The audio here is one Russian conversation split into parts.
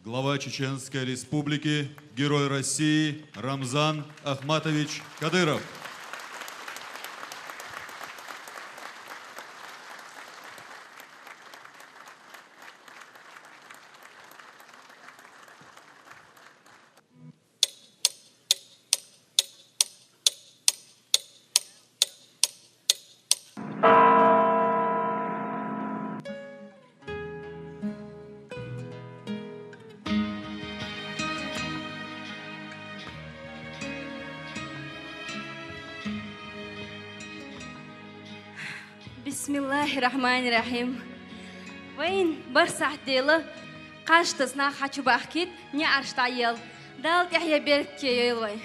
глава Чеченской Республики, Герой России Рамзан Ахматович Кадыров. Bismillahirrahmanirrahim. Вайн барсах делы, қаштысына хочу бахкит, не аршта ел. Дал тяхья берке ел вай.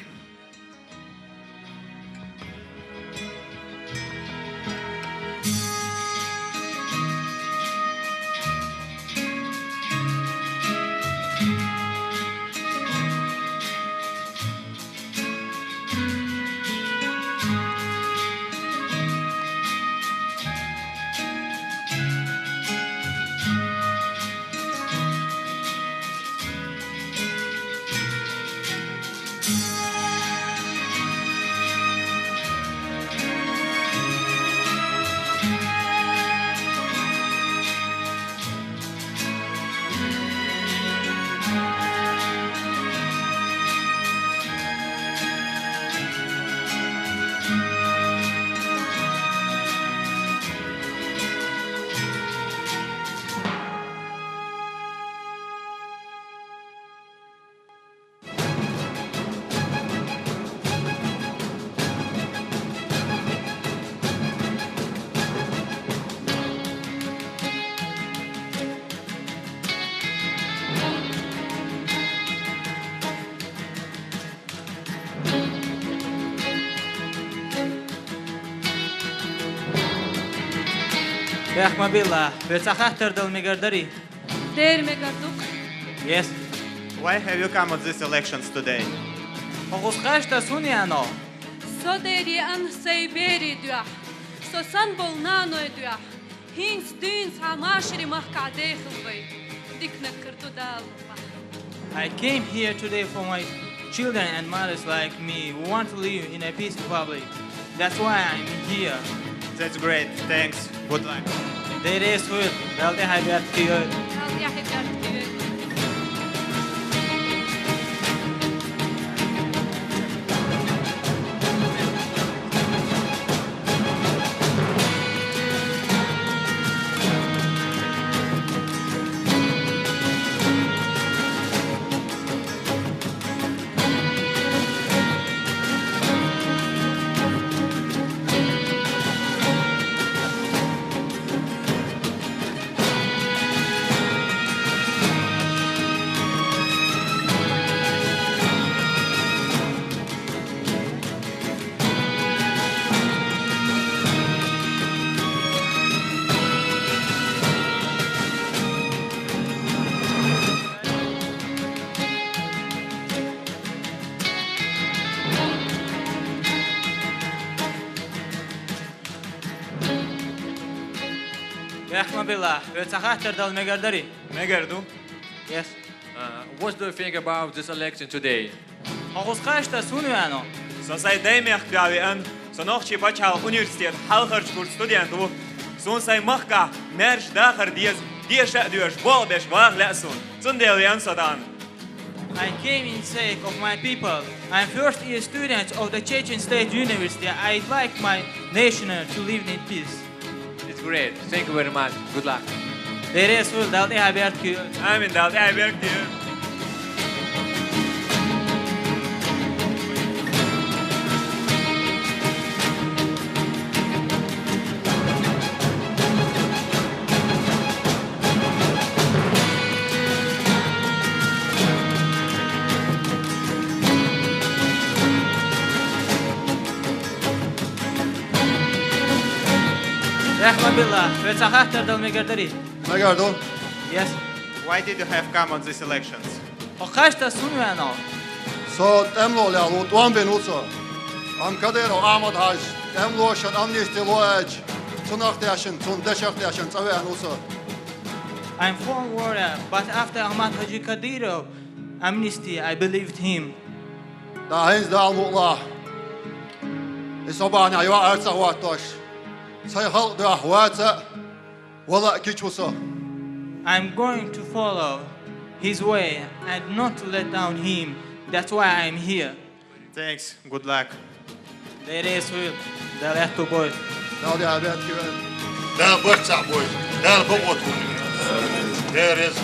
Rahmabillah, Vetzachachtar del Megardari. Дер мегардук. Yes. Why have you come at these elections today? Oguskashta Suniano. So deri an seiberi duah. So san bol nano duah. Hins dins hamashri mahkade khulvay. Dikna kartu dal. I came here today for my children and mothers like me who want to live in a peaceful public. That's why I'm here. That's great. Thanks. Good luck. There is food. Velte Haibert Kiyo. Dal yahi berke. Rahmabillah, Vetzachachtar del Megardari. Megardu. Yes. What do you think about this election today? Oguskashta Suniano. So sai daimech pjavi an, so noch chi bachal universitet halkharch kur studentu. So sai machka merch dachar dies duurs bolbesh wag lesun. Zundel yan sodan. I came in sake of my people. I'm first year student of the Chechen State University. I'd like my nation to live in peace. It's great. Thank you very much. Good luck. There is food. Velte Haibert Kiyo. Amin dal Haibert Kiyo. Rahmabillah, Vetzachachtar del Megardari. Megardo. Yes. Why did you have come on these elections? Oguskashta Suniano. So temlo le alu tuam benuso. Am kadero amad haj. Temlo shan amnesty loaj. Tunach dashin, tun deshach dashin, tsawe anuso. I'm for warrior, but after Ahmad Haji Kadyrov amnesty, I believed him. Da hens da almuqla. Isobani aywa arsa watosh. Say halq da ahwata wala kichusa. I'm going to follow his way and not to let down him. That's why I'm here. Thanks. Good luck. There is will. There are two boys. Da di abet kiven. Да, борца бой. Да, поводку. There is.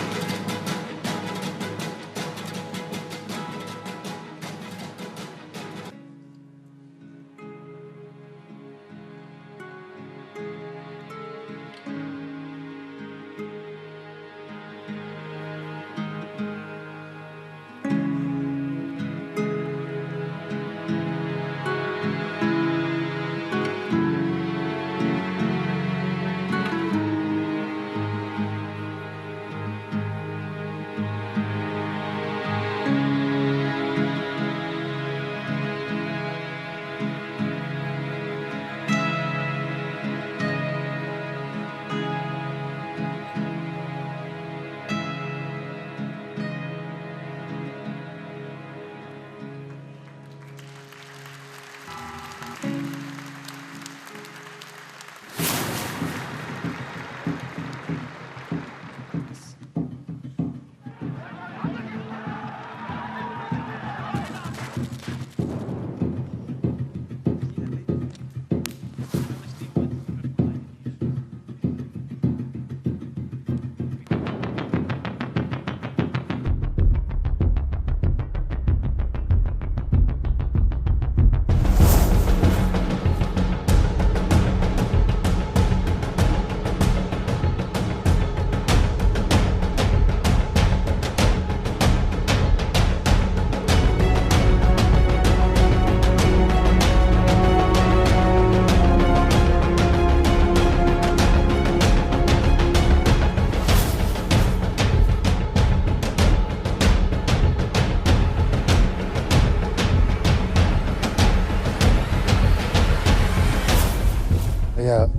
Я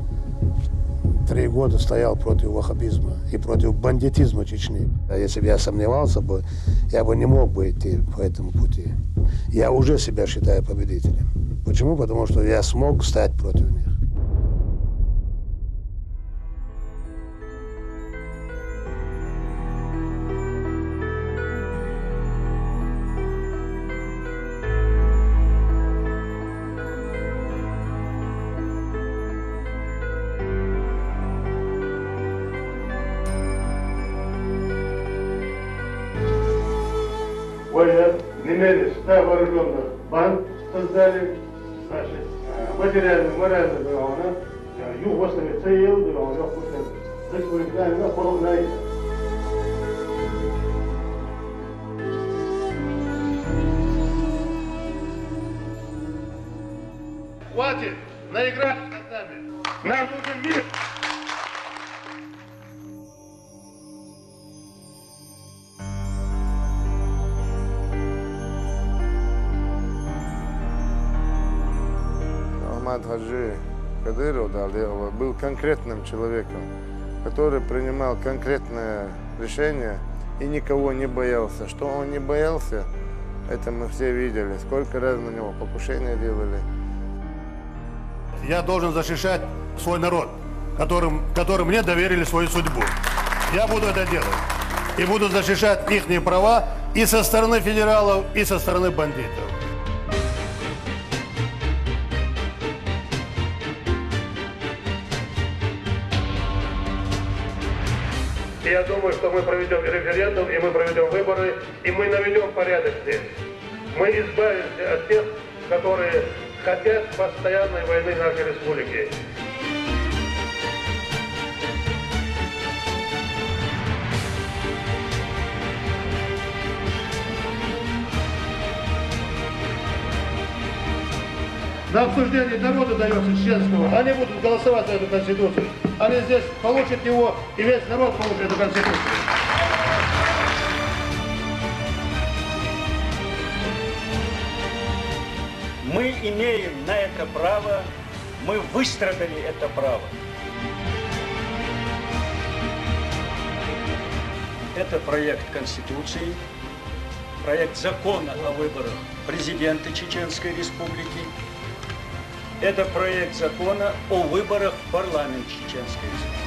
3 года стоял против ваххабизма и против бандитизма Чечни. А если бы я сомневался бы, я бы не мог бы идти по этому пути. Я уже себя считаю победителем. Почему? Потому что я смог стать против них. Война немели 100 вооруженных банд создали, значит, материально-морально дырауна, югославия цейл дырауна, республиканина поровнайся. Хватит наиграть над нами. Нам нужен мир. Ахмад Хаджи Кадыров был конкретным человеком, который принимал конкретное решение и никого не боялся. Что он не боялся, это мы все видели. Сколько раз на него покушения делали. Я должен защищать свой народ, которым мне доверили свою судьбу. Я буду это делать. И буду защищать их права и со стороны федералов, и со стороны бандитов. Я думаю, что мы проведем референдум, и мы проведем выборы, и мы наведем порядок здесь. Мы избавимся от тех, которые хотят постоянной войны нашей республики. На обсуждение народу дается членского. Они будут голосовать за эту Конституцию. Они здесь получат его, и весь народ получит эту Конституцию. Мы имеем на это право, мы выстрадали это право. Это проект Конституции, проект закона о выборах президента Чеченской Республики. Это проект закона о выборах в парламент Чеченской Республики.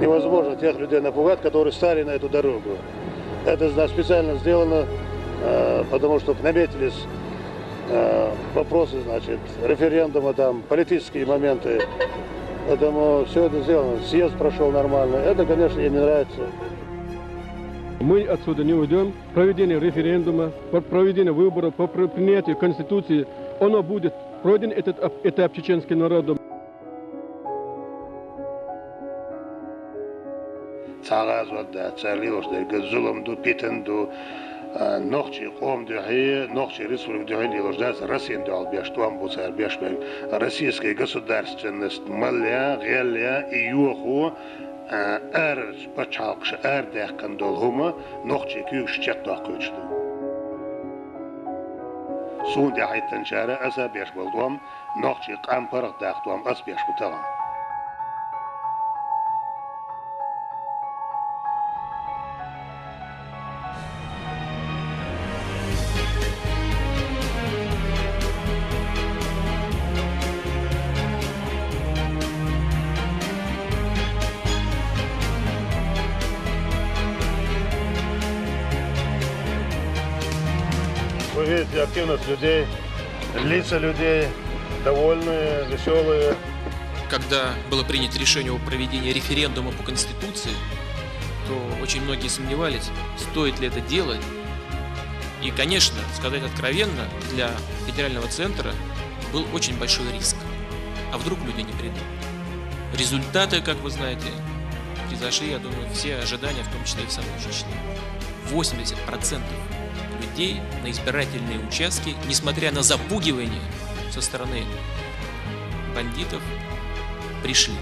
Невозможно тех людей напугать, которые стали на эту дорогу. Это специально сделано, потому что наметились вопросы, значит, референдума, там, политические моменты. Поэтому все это сделано. Съезд прошел нормально. Это, конечно, им не нравится. Мы отсюда не уйдем. Проведение референдума, проведение выборов, по принятию Конституции, оно будет пройден этот этап чеченским народом. Цагаас удаа цаалиос дэргэ зулумду питэнду нохчи қомду хэ нохчи республику дэлэждас Россия дал штуам буцар бешбен российская государственность малля гелля и юху эрж пачалкш эрдэх кандолхума нохчи кюш чаттакычды сунда хайтан чара аса беш болдум нохчи кампарах дахтум ас беш бутагам. Вы видите активность людей, лица людей довольные, веселые. Когда было принято решение о проведении референдума по Конституции, то очень многие сомневались, стоит ли это делать. И, конечно, сказать откровенно, для федерального центра был очень большой риск. А вдруг люди не придут? Результаты, как вы знаете, превзошли, я думаю, все ожидания, в том числе и в самом Чечне. 80% людей на избирательные участки, несмотря на запугивание со стороны бандитов, пришли.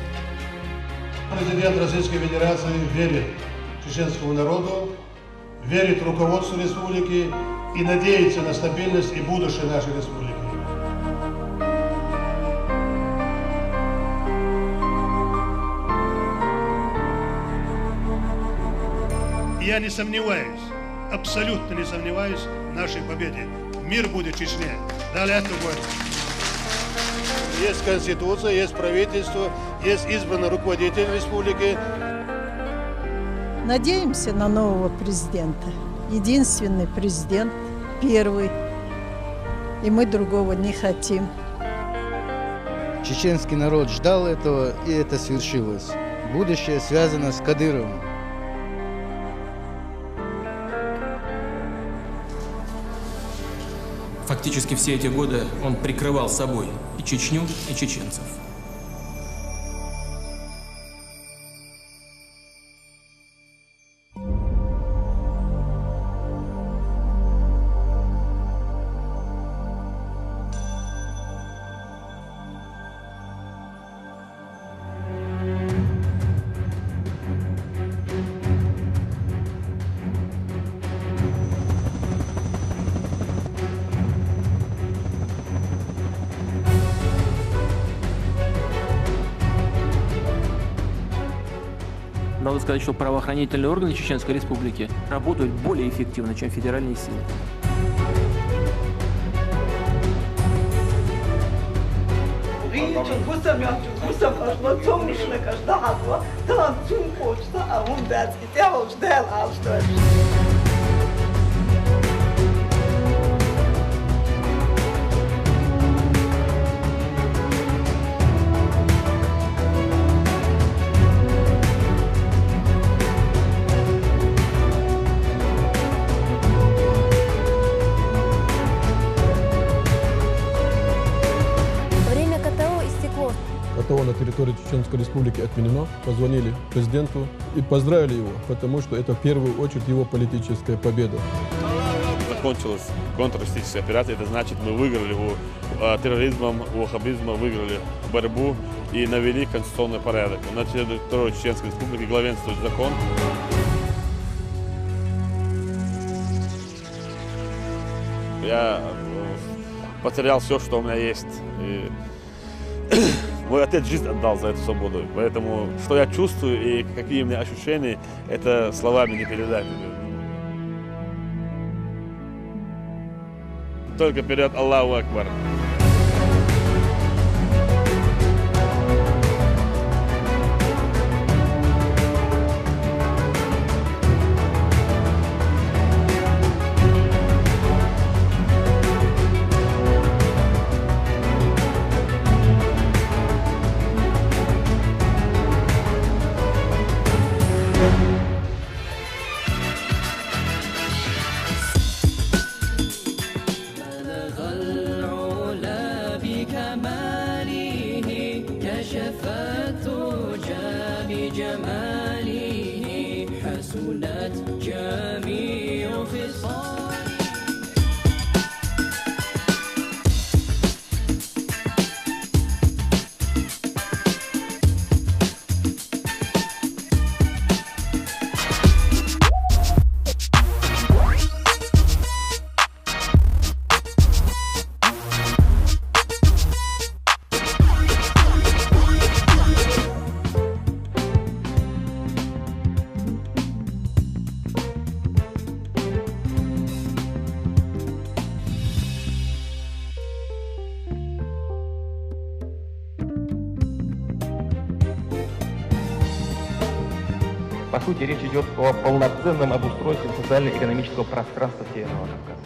Президент Российской Федерации верит чеченскому народу, верит руководству республики и надеется на стабильность и будущее нашей республики. Я не сомневаюсь, абсолютно не сомневаюсь в нашей победе. Мир будет в Чечне. Далее это будет. Есть Конституция, есть правительство, есть избранный руководитель республики. Надеемся на нового президента. Единственный президент, первый. И мы другого не хотим. Чеченский народ ждал этого, и это свершилось. Будущее связано с Кадыровым. Фактически все эти годы он прикрывал собой и Чечню, и чеченцев. Надо сказать, что правоохранительные органы Чеченской Республики работают более эффективно, чем федеральные силы. ПТО на территории Чеченской Республики отменено. Позвонили президенту и поздравили его, потому что это в первую очередь его политическая победа. Закончилась контртеррористическая операция, это значит, мы выиграли у терроризмом, у ваххабизма, выиграли борьбу и навели конституционный порядок. На территории Чеченской Республики главенствует закон. Я потерял все, что у меня есть. И мой отец жизнь отдал за эту свободу. Поэтому, что я чувствую и какие у меня ощущения, это словами не передать. Только вперед, Аллаху Акбар. По сути, речь идет о полноценном обустройстве социально-экономического пространства Северного Кавказа.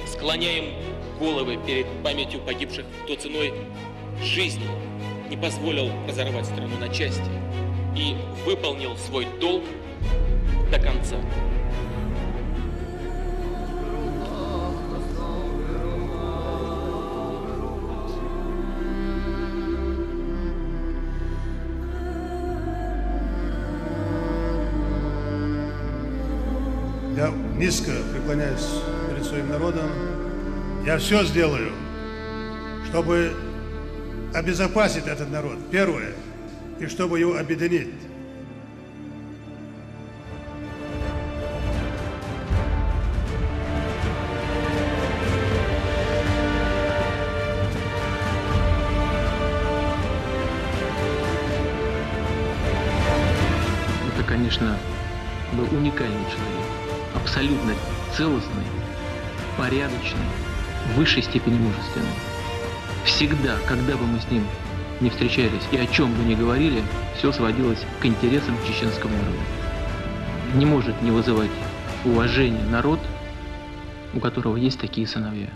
Склоняем головы перед памятью погибших, кто ценой жизни не позволил разорвать страну на части и выполнил свой долг до конца. Я низко преклоняюсь перед своим народом. Я все сделаю, чтобы обезопасить этот народ, первое, и чтобы его объединить. Это, конечно, был уникальный человек, абсолютно целостный, порядочный, в высшей степени мужественный. Всегда, когда бы мы с ним не встречались и о чем бы ни говорили, все сводилось к интересам чеченского народа. Не может не вызывать уважения народ, у которого есть такие сыновья.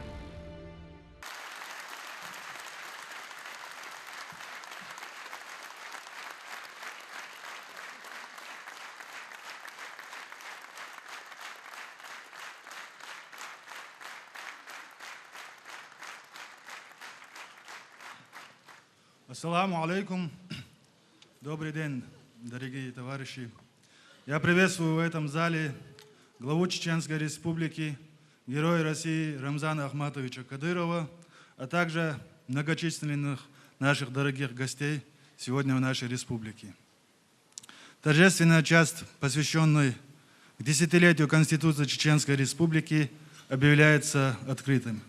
Ассаламу алейкум. Добрый день, дорогие товарищи. Я приветствую в этом зале главу Чеченской Республики, героя России Рамзана Ахматовича Кадырова, а также многочисленных наших дорогих гостей сегодня в нашей республике. Торжественная часть, посвященная к десятилетию Конституции Чеченской Республики, объявляется открытым.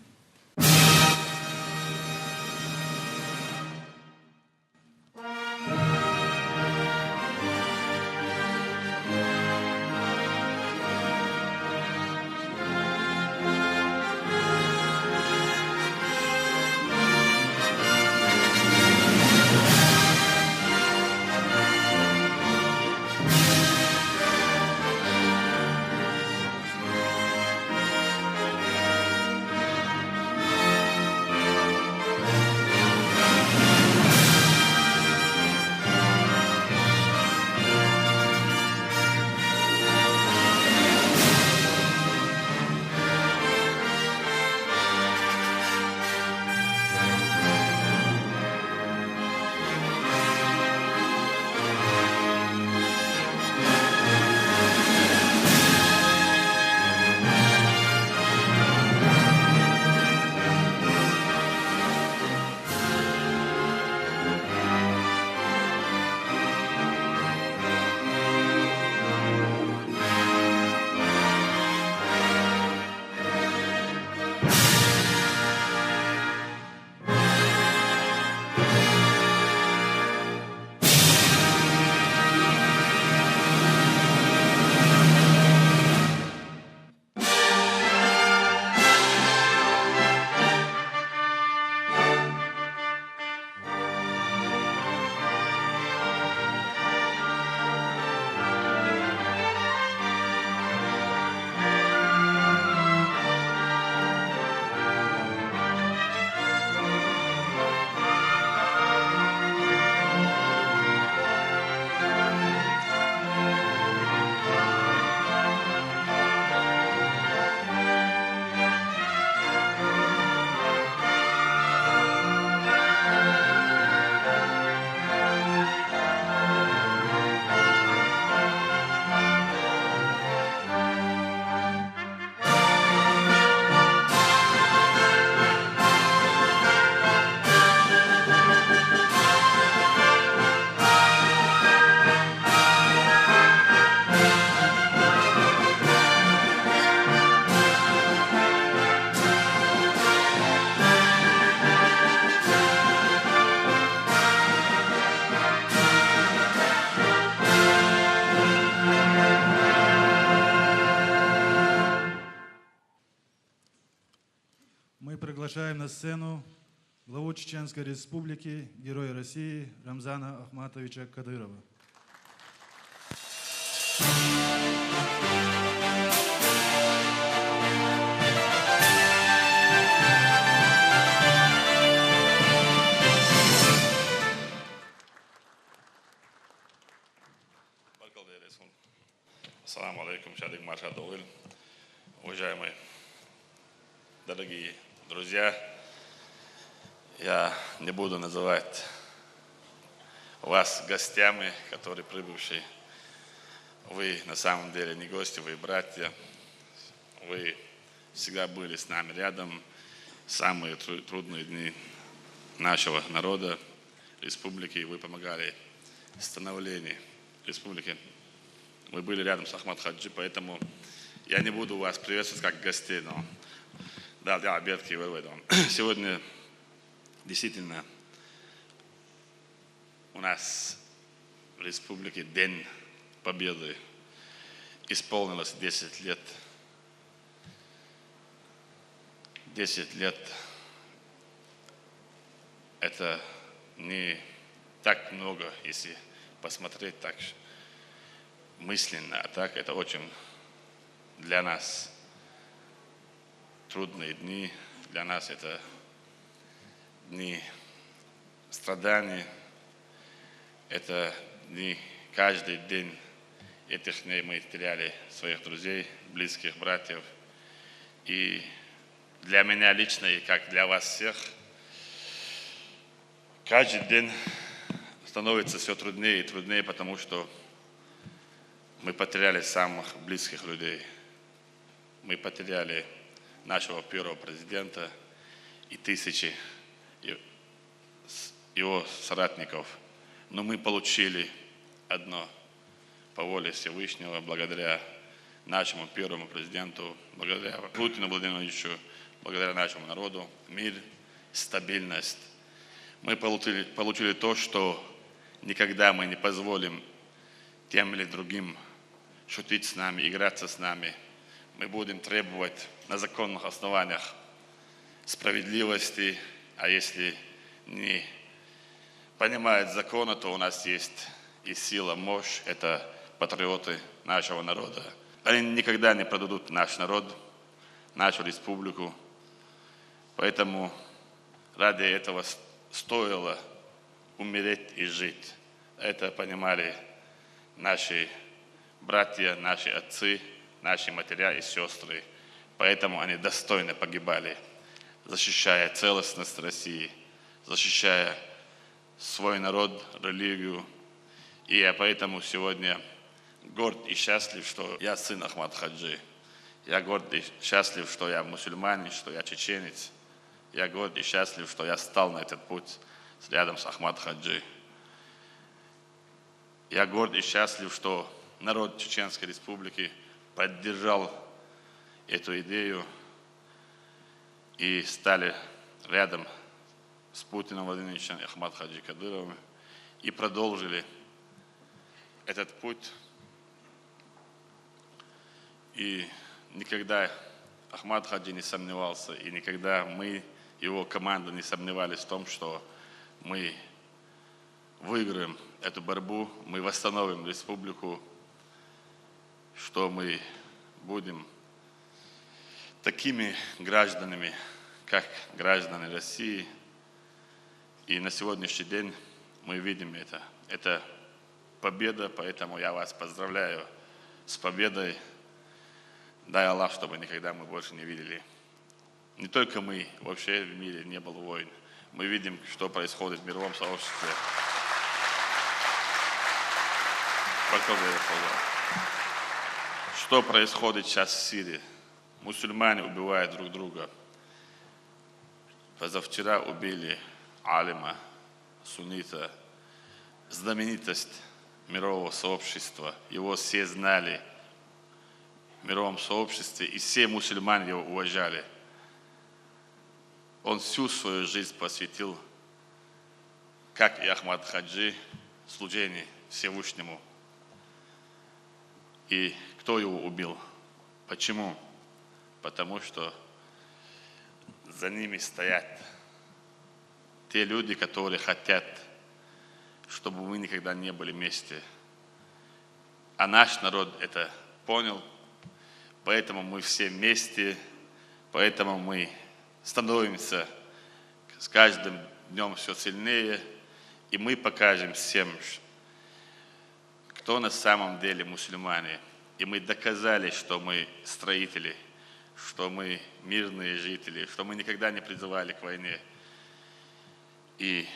мы приглашаем на сцену главу Чеченской Республики, Героя России Рамзана Ахматовича Кадырова. Ассаламу алейкум, Шадик Марша Доуэль. Уважаемые, дорогие друзья, я не буду называть вас гостями, которые прибывшие. Вы на самом деле не гости, вы братья. Вы всегда были с нами рядом. Самые трудные дни нашего народа, республики, вы помогали в становлении республики. Вы были рядом с Ахмад Хаджи, поэтому я не буду вас приветствовать как гостей, но да, обедки вырвать. Сегодня действительно у нас в республике День Победы. Исполнилось 10 лет. 10 лет – это не так много, если посмотреть так мысленно, а так это очень для нас трудные дни, для нас это дни страданий, это дни, каждый день этих дней мы теряли своих друзей, близких, братьев. И для меня лично, и как для вас всех, каждый день становится все труднее и труднее, потому что мы потеряли самых близких людей. Мы потеряли нашего первого президента и тысячи его соратников. Но мы получили одно по воле Всевышнего, благодаря нашему первому президенту, благодаря Путину Владимировичу, благодаря нашему народу, мир, стабильность. Мы получили то, что никогда мы не позволим тем или другим шутить с нами, играться с нами. Мы будем требовать на законных основаниях справедливости, а если не понимают закона, то у нас есть и сила, мощь, это патриоты нашего народа. Они никогда не продадут наш народ, нашу республику. Поэтому ради этого стоило умереть и жить. Это понимали наши братья, наши отцы, наши матеря и сестры. Поэтому они достойно погибали, защищая целостность России, защищая свой народ, религию. И я поэтому сегодня горд и счастлив, что я сын Ахмад Хаджи. Я горд и счастлив, что я мусульманин, что я чеченец. Я горд и счастлив, что я стал на этот путь рядом с Ахмад Хаджи. Я горд и счастлив, что народ Чеченской Республики поддержал эту идею и стали рядом с Путиным Владимировичем и Ахмад Хаджи Кадыровым и продолжили этот путь. И никогда Ахмад Хаджи не сомневался, и никогда мы, его команда, не сомневались в том, что мы выиграем эту борьбу, мы восстановим республику, что мы будем такими гражданами, как граждане России. И на сегодняшний день мы видим это. Это победа, поэтому я вас поздравляю с победой. Дай Аллах, чтобы никогда мы больше не видели. Не только мы, вообще в мире не было войн. Мы видим, что происходит в мировом сообществе. Что происходит сейчас в Сирии? Мусульмане убивают друг друга. Позавчера убили алима, суннита, знаменитость мирового сообщества. Его все знали в мировом сообществе, и все мусульмане его уважали. Он всю свою жизнь посвятил, как и Ахмад Хаджи, служению Всевышнему. И кто его убил? Почему? Потому что за ними стоят те люди, которые хотят, чтобы мы никогда не были вместе. А наш народ это понял, поэтому мы все вместе, поэтому мы становимся с каждым днем все сильнее, и мы покажем всем, кто на самом деле мусульмане. И мы доказали, что мы строители, что мы мирные жители, что мы никогда не призывали к войне. И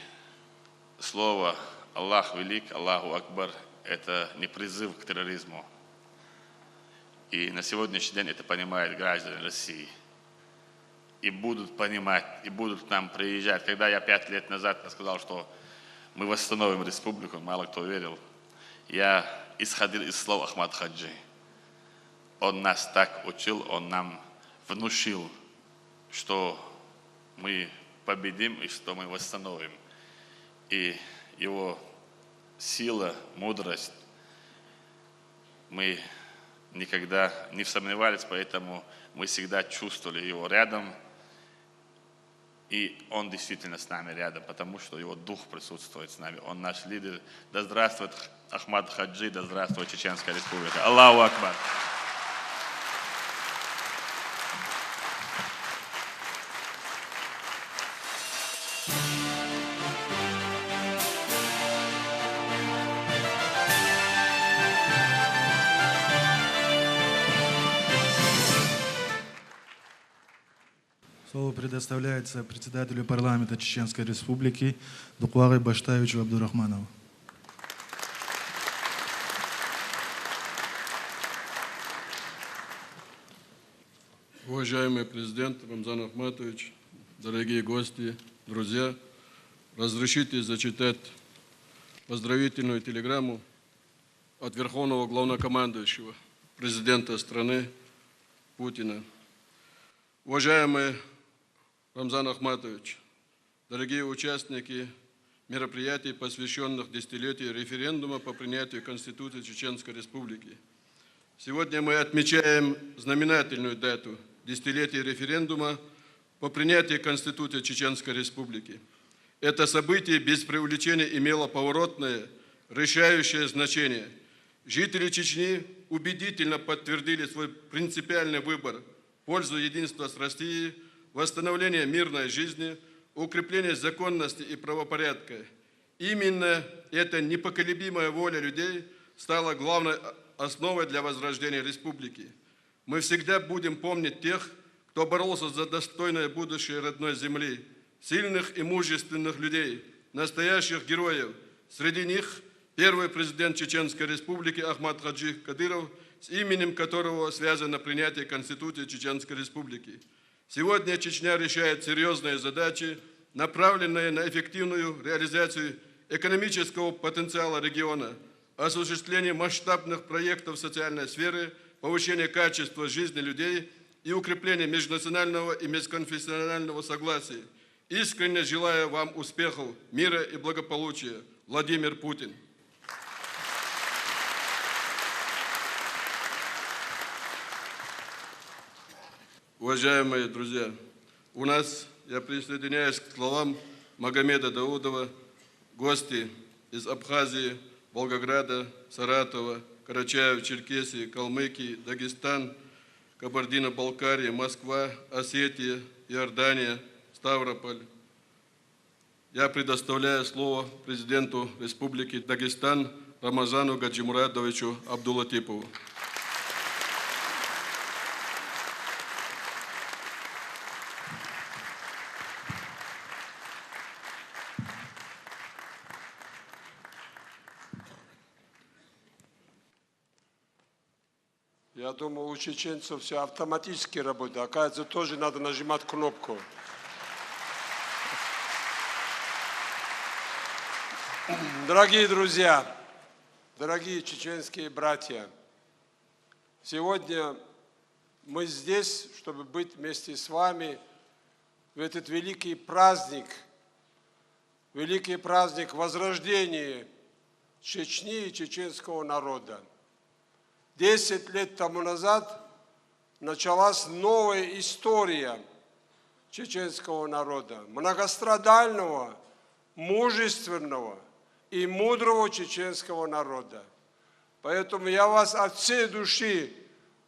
слово «Аллах велик», «Аллаху Акбар» – это не призыв к терроризму. И на сегодняшний день это понимают граждане России. И будут понимать, и будут к нам приезжать. Когда я 5 лет назад сказал, что мы восстановим республику, мало кто верил, я исходил из слов Ахмада Хаджи. Он нас так учил, он нам внушил, что мы победим и что мы восстановим. И его сила, мудрость, мы никогда не сомневались, поэтому мы всегда чувствовали его рядом. И он действительно с нами рядом, потому что его дух присутствует с нами. Он наш лидер. Да здравствует Ахмад Хаджи, да здравствует Чеченская Республика. Аллаху Акбар. Слово предоставляется председателю парламента Чеченской Республики Дуквары Баштаевичу Абдурахманову. Уважаемый президент Рамзан Ахматович, дорогие гости, друзья, разрешите зачитать поздравительную телеграмму от Верховного Главнокомандующего, президента страны Путина. Уважаемый Рамзан Ахматович, дорогие участники мероприятий, посвященных десятилетию референдума по принятию Конституции Чеченской Республики. Сегодня мы отмечаем знаменательную дату – десятилетие референдума по принятию Конституции Чеченской Республики. Это событие без преувеличения имело поворотное, решающее значение. Жители Чечни убедительно подтвердили свой принципиальный выбор в пользу единства с Россией, восстановления мирной жизни, укрепления законности и правопорядка. Именно эта непоколебимая воля людей стала главной основой для возрождения республики. Мы всегда будем помнить тех, кто боролся за достойное будущее родной земли, сильных и мужественных людей, настоящих героев. Среди них первый президент Чеченской Республики Ахмад Хаджи Кадыров, с именем которого связано принятие Конституции Чеченской Республики. Сегодня Чечня решает серьезные задачи, направленные на эффективную реализацию экономического потенциала региона, осуществление масштабных проектов в социальной сфере, повышение качества жизни людей и укрепление межнационального и межконфессионального согласия. Искренне желаю вам успехов, мира и благополучия. Владимир Путин. Уважаемые друзья, у нас, я присоединяюсь к словам Магомеда Даудова, гости из Абхазии, Волгограда, Саратова, Карачаева, Черкесии, Калмыкии, Дагестан, Кабардино-Балкария, Москва, Осетия, Иордания, Ставрополь. Я предоставляю слово президенту Республики Дагестан Рамазану Гаджимурадовичу Абдулатипову. Я думаю, у чеченцев все автоматически работает. Оказывается, тоже надо нажимать кнопку. Дорогие друзья, дорогие чеченские братья, сегодня мы здесь, чтобы быть вместе с вами в этот великий праздник возрождения Чечни и чеченского народа. 10 лет тому назад началась новая история чеченского народа, многострадального, мужественного и мудрого чеченского народа. Поэтому я вас от всей души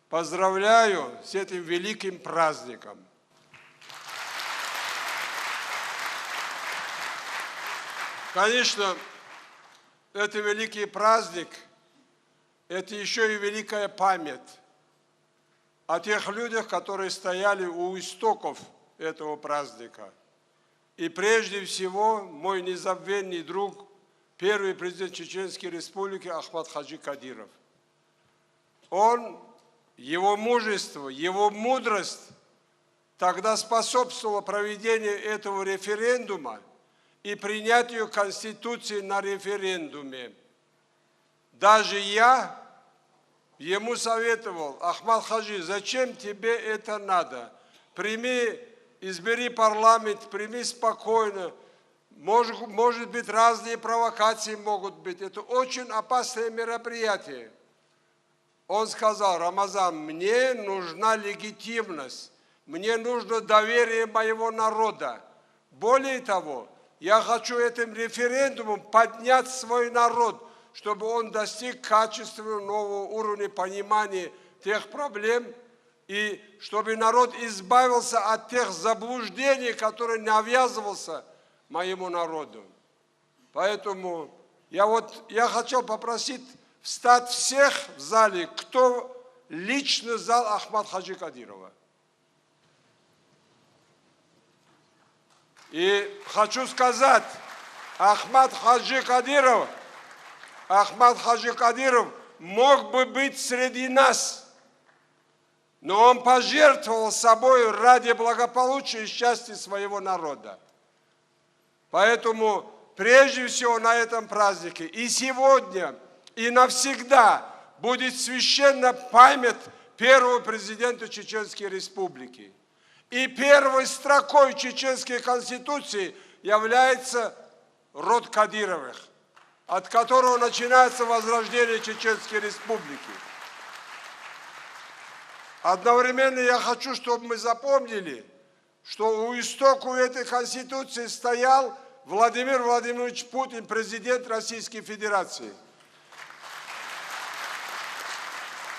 поздравляю с этим великим праздником. Конечно, это великий праздник, это еще и великая память о тех людях, которые стояли у истоков этого праздника. И прежде всего мой незабвенный друг, первый президент Чеченской Республики Ахмад Хаджи Кадиров. Его мужество, его мудрость тогда способствовало проведению этого референдума и принятию Конституции на референдуме. Даже я ему советовал: Ахмад Хаджи, зачем тебе это надо? Избери парламент, прими спокойно. Может быть, разные провокации могут быть. Это очень опасное мероприятие. Он сказал: Рамазан, мне нужна легитимность, мне нужно доверие моего народа. Более того, я хочу этим референдумом поднять свой народ, чтобы он достиг качественного нового уровня понимания тех проблем, и чтобы народ избавился от тех заблуждений, которые навязывался моему народу. Поэтому я хотел попросить встать всех в зале, кто лично знал Ахмад Хаджи Кадирова. И хочу сказать, Ахмад Хаджи Кадиров мог бы быть среди нас, но он пожертвовал собой ради благополучия и счастья своего народа. Поэтому прежде всего на этом празднике и сегодня, и навсегда будет священна память первого президента Чеченской Республики. И первой строкой Чеченской Конституции является род Кадировых, от которого начинается возрождение Чеченской Республики. Одновременно я хочу, чтобы мы запомнили, что у истоков этой Конституции стоял Владимир Владимирович Путин, президент Российской Федерации.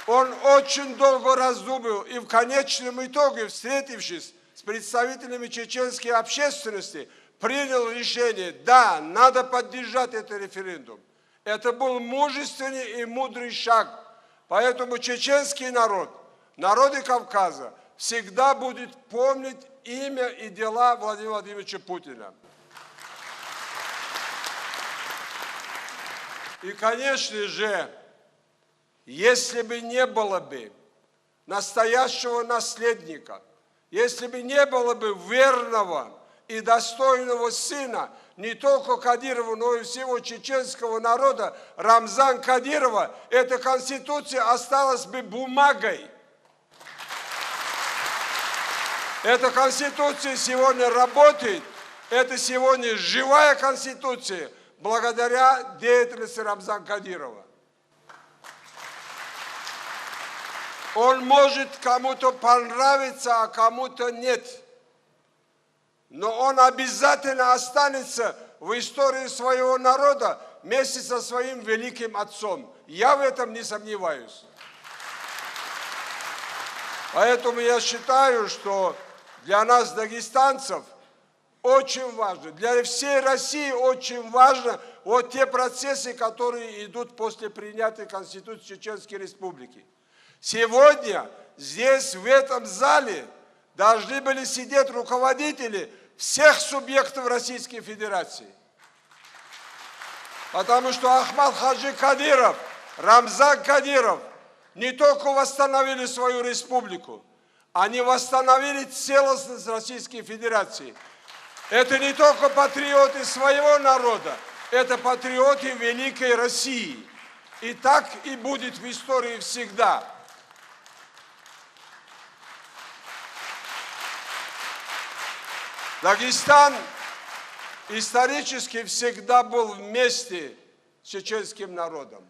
Он очень долго раздумывал и в конечном итоге, встретившись с представителями чеченской общественности, принял решение: да, надо поддержать этот референдум. Это был мужественный и мудрый шаг. Поэтому чеченский народ, народы Кавказа, всегда будет помнить имя и дела Владимира Владимировича Путина. И, конечно же, если бы не было бы настоящего наследника, если бы не было бы верного и достойного сына не только Кадирова, но и всего чеченского народа, Рамзана Кадирова, эта Конституция осталась бы бумагой. Эта Конституция сегодня работает, это сегодня живая Конституция, благодаря деятельности Рамзана Кадирова. Он может кому-то понравиться, а кому-то нет. Но он обязательно останется в истории своего народа вместе со своим великим отцом. Я в этом не сомневаюсь. Поэтому я считаю, что для нас, дагестанцев, очень важно, для всей России очень важно вот те процессы, которые идут после принятия Конституции Чеченской Республики. Сегодня здесь, в этом зале, должны были сидеть руководители всех субъектов Российской Федерации. Потому что Ахмад Хаджи Кадиров, Рамзан Кадиров не только восстановили свою республику, они восстановили целостность Российской Федерации. Это не только патриоты своего народа, это патриоты великой России. И так и будет в истории всегда. Дагестан исторически всегда был вместе с чеченским народом.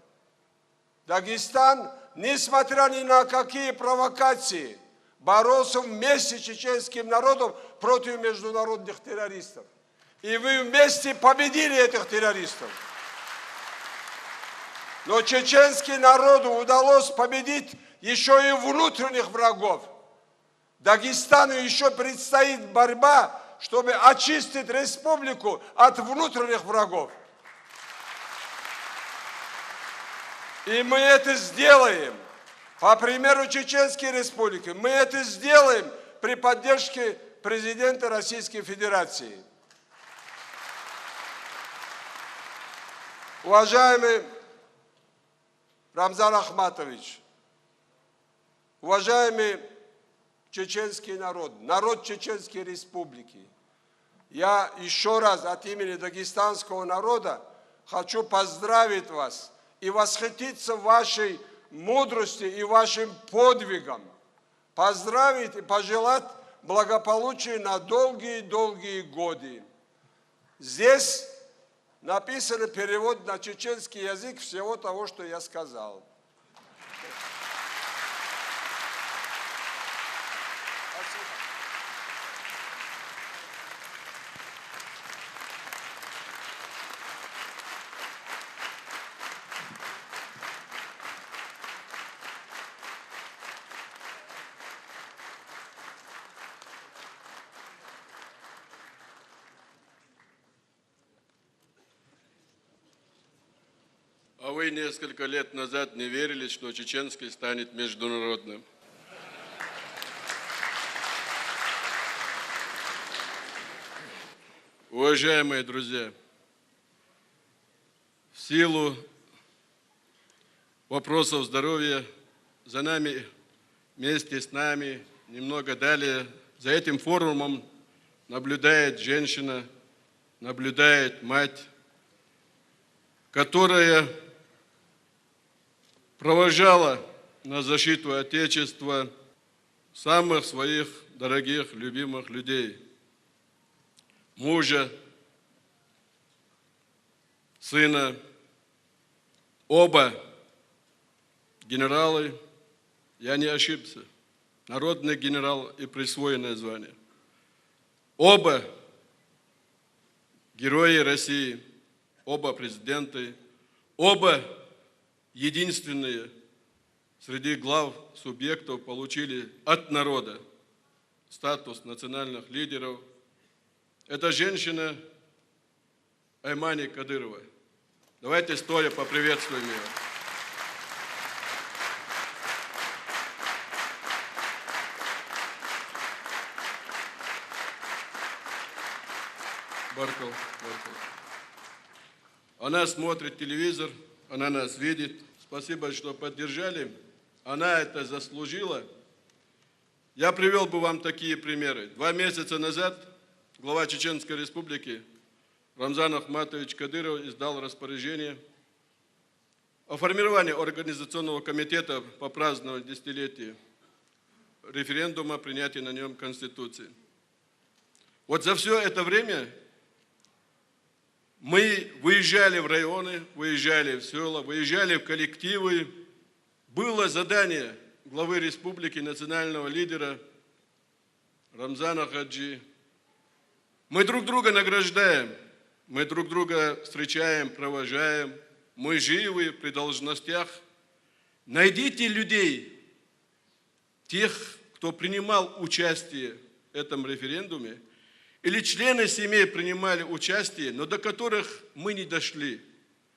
Дагестан, несмотря ни на какие провокации, боролся вместе с чеченским народом против международных террористов. И вы вместе победили этих террористов. Но чеченский народу удалось победить еще и внутренних врагов. Дагестану еще предстоит борьба, чтобы очистить республику от внутренних врагов. И мы это сделаем. По примеру Чеченской Республики, мы это сделаем при поддержке президента Российской Федерации. Уважаемый Рамзан Ахматович, уважаемый чеченский народ, народ Чеченской Республики, я еще раз от имени дагестанского народа хочу поздравить вас и восхититься вашей мудрости и вашим подвигом, поздравить и пожелать благополучия на долгие-долгие годы. Здесь написан перевод на чеченский язык всего того, что я сказал. А вы несколько лет назад не верили, что чеченский станет международным. Уважаемые друзья, в силу вопросов здоровья за нами, вместе с нами, немного далее, за этим форумом наблюдает женщина, наблюдает мать, которая провожала на защиту Отечества самых своих дорогих, любимых людей. Мужа, сына, оба генералы, я не ошибся, народный генерал и присвоенное звание. Оба герои России, оба президенты, оба единственные среди глав субъектов получили от народа статус национальных лидеров. Это женщина Аймани Кадырова. Давайте стоя поприветствуем ее. Баркал. Она смотрит телевизор, она нас видит. Спасибо, что поддержали. Она это заслужила. Я привел бы вам такие примеры. 2 месяца назад глава Чеченской Республики Рамзан Ахматович Кадыров издал распоряжение о формировании Организационного комитета по празднованию десятилетия референдума, принятия на нем Конституции. Вот за все это время мы выезжали в районы, выезжали в села, выезжали в коллективы. Было задание главы республики, национального лидера Рамзана Хаджи. Мы друг друга награждаем, мы друг друга встречаем, провожаем. Мы живы при должностях. Найдите людей, тех, кто принимал участие в этом референдуме, или члены семей принимали участие, но до которых мы не дошли.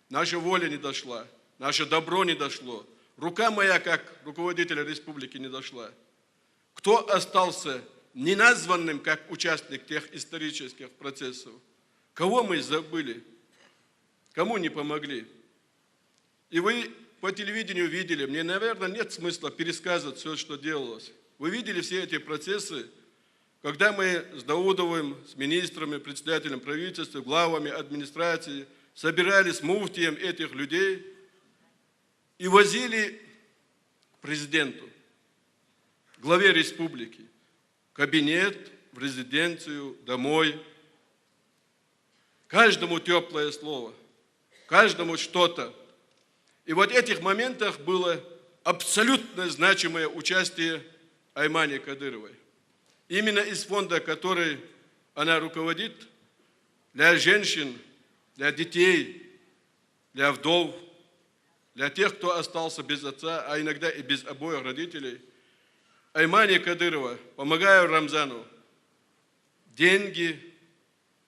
Наша воля не дошла, наше добро не дошло. Рука моя, как руководителя республики, не дошла. Кто остался неназванным, как участник тех исторических процессов? Кого мы забыли? Кому не помогли? И вы по телевидению видели, мне, наверное, нет смысла пересказывать все, что делалось. Вы видели все эти процессы, когда мы с Даудовым, с министрами, председателем правительства, главами администрации собирались с муфтием этих людей и возили к президенту, главе республики, кабинет, в резиденцию, домой. Каждому теплое слово, каждому что-то. И вот в этих моментах было абсолютно значимое участие Аймане Кадыровой. Именно из фонда, который она руководит, для женщин, для детей, для вдов, для тех, кто остался без отца, а иногда и без обоих родителей, Аймане Кадырова, помогаю Рамзану, деньги,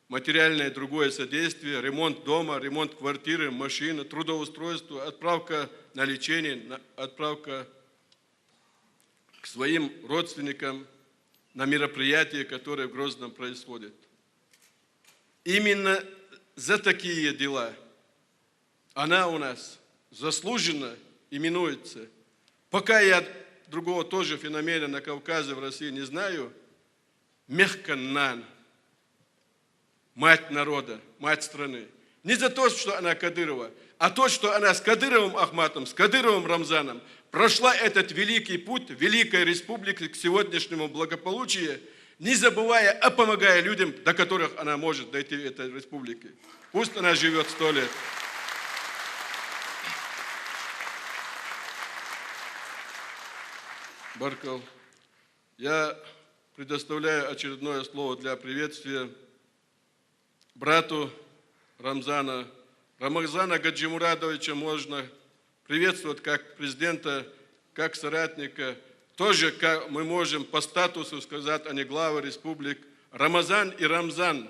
материальное другое содействие, ремонт дома, ремонт квартиры, машины, трудоустройство, отправка на лечение, отправка к своим родственникам на мероприятия, которые в Грозном происходят. Именно за такие дела она у нас заслуженно именуется. Пока я другого тоже феномена на Кавказе, в России не знаю, Мехканнан, мать народа, мать страны. Не за то, что она Кадырова, а то, что она с Кадыровым Ахматом, с Кадыровым Рамзаном прошла этот великий путь Великой Республики к сегодняшнему благополучию, не забывая, а помогая людям, до которых она может дойти в этой республике. Пусть она живет 100 лет. Баркал, я предоставляю очередное слово для приветствия брату Рамзана Гаджимурадовича можно приветствовать как президента, как соратника. Тоже как мы можем по статусу сказать, они главы республик. Рамазан и Рамзан.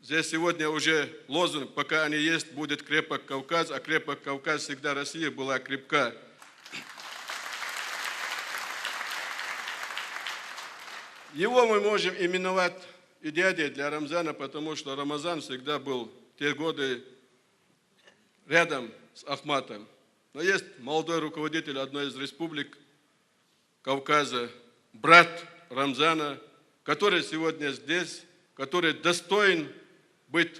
Здесь сегодня уже лозунг, пока они есть, будет крепок Кавказ, а крепок Кавказ всегда Россия была крепка. Его мы можем именовать и дядей для Рамзана, потому что Рамазан всегда был в те годы рядом с Ахматом. Но есть молодой руководитель одной из республик Кавказа, брат Рамзана, который сегодня здесь, который достоин быть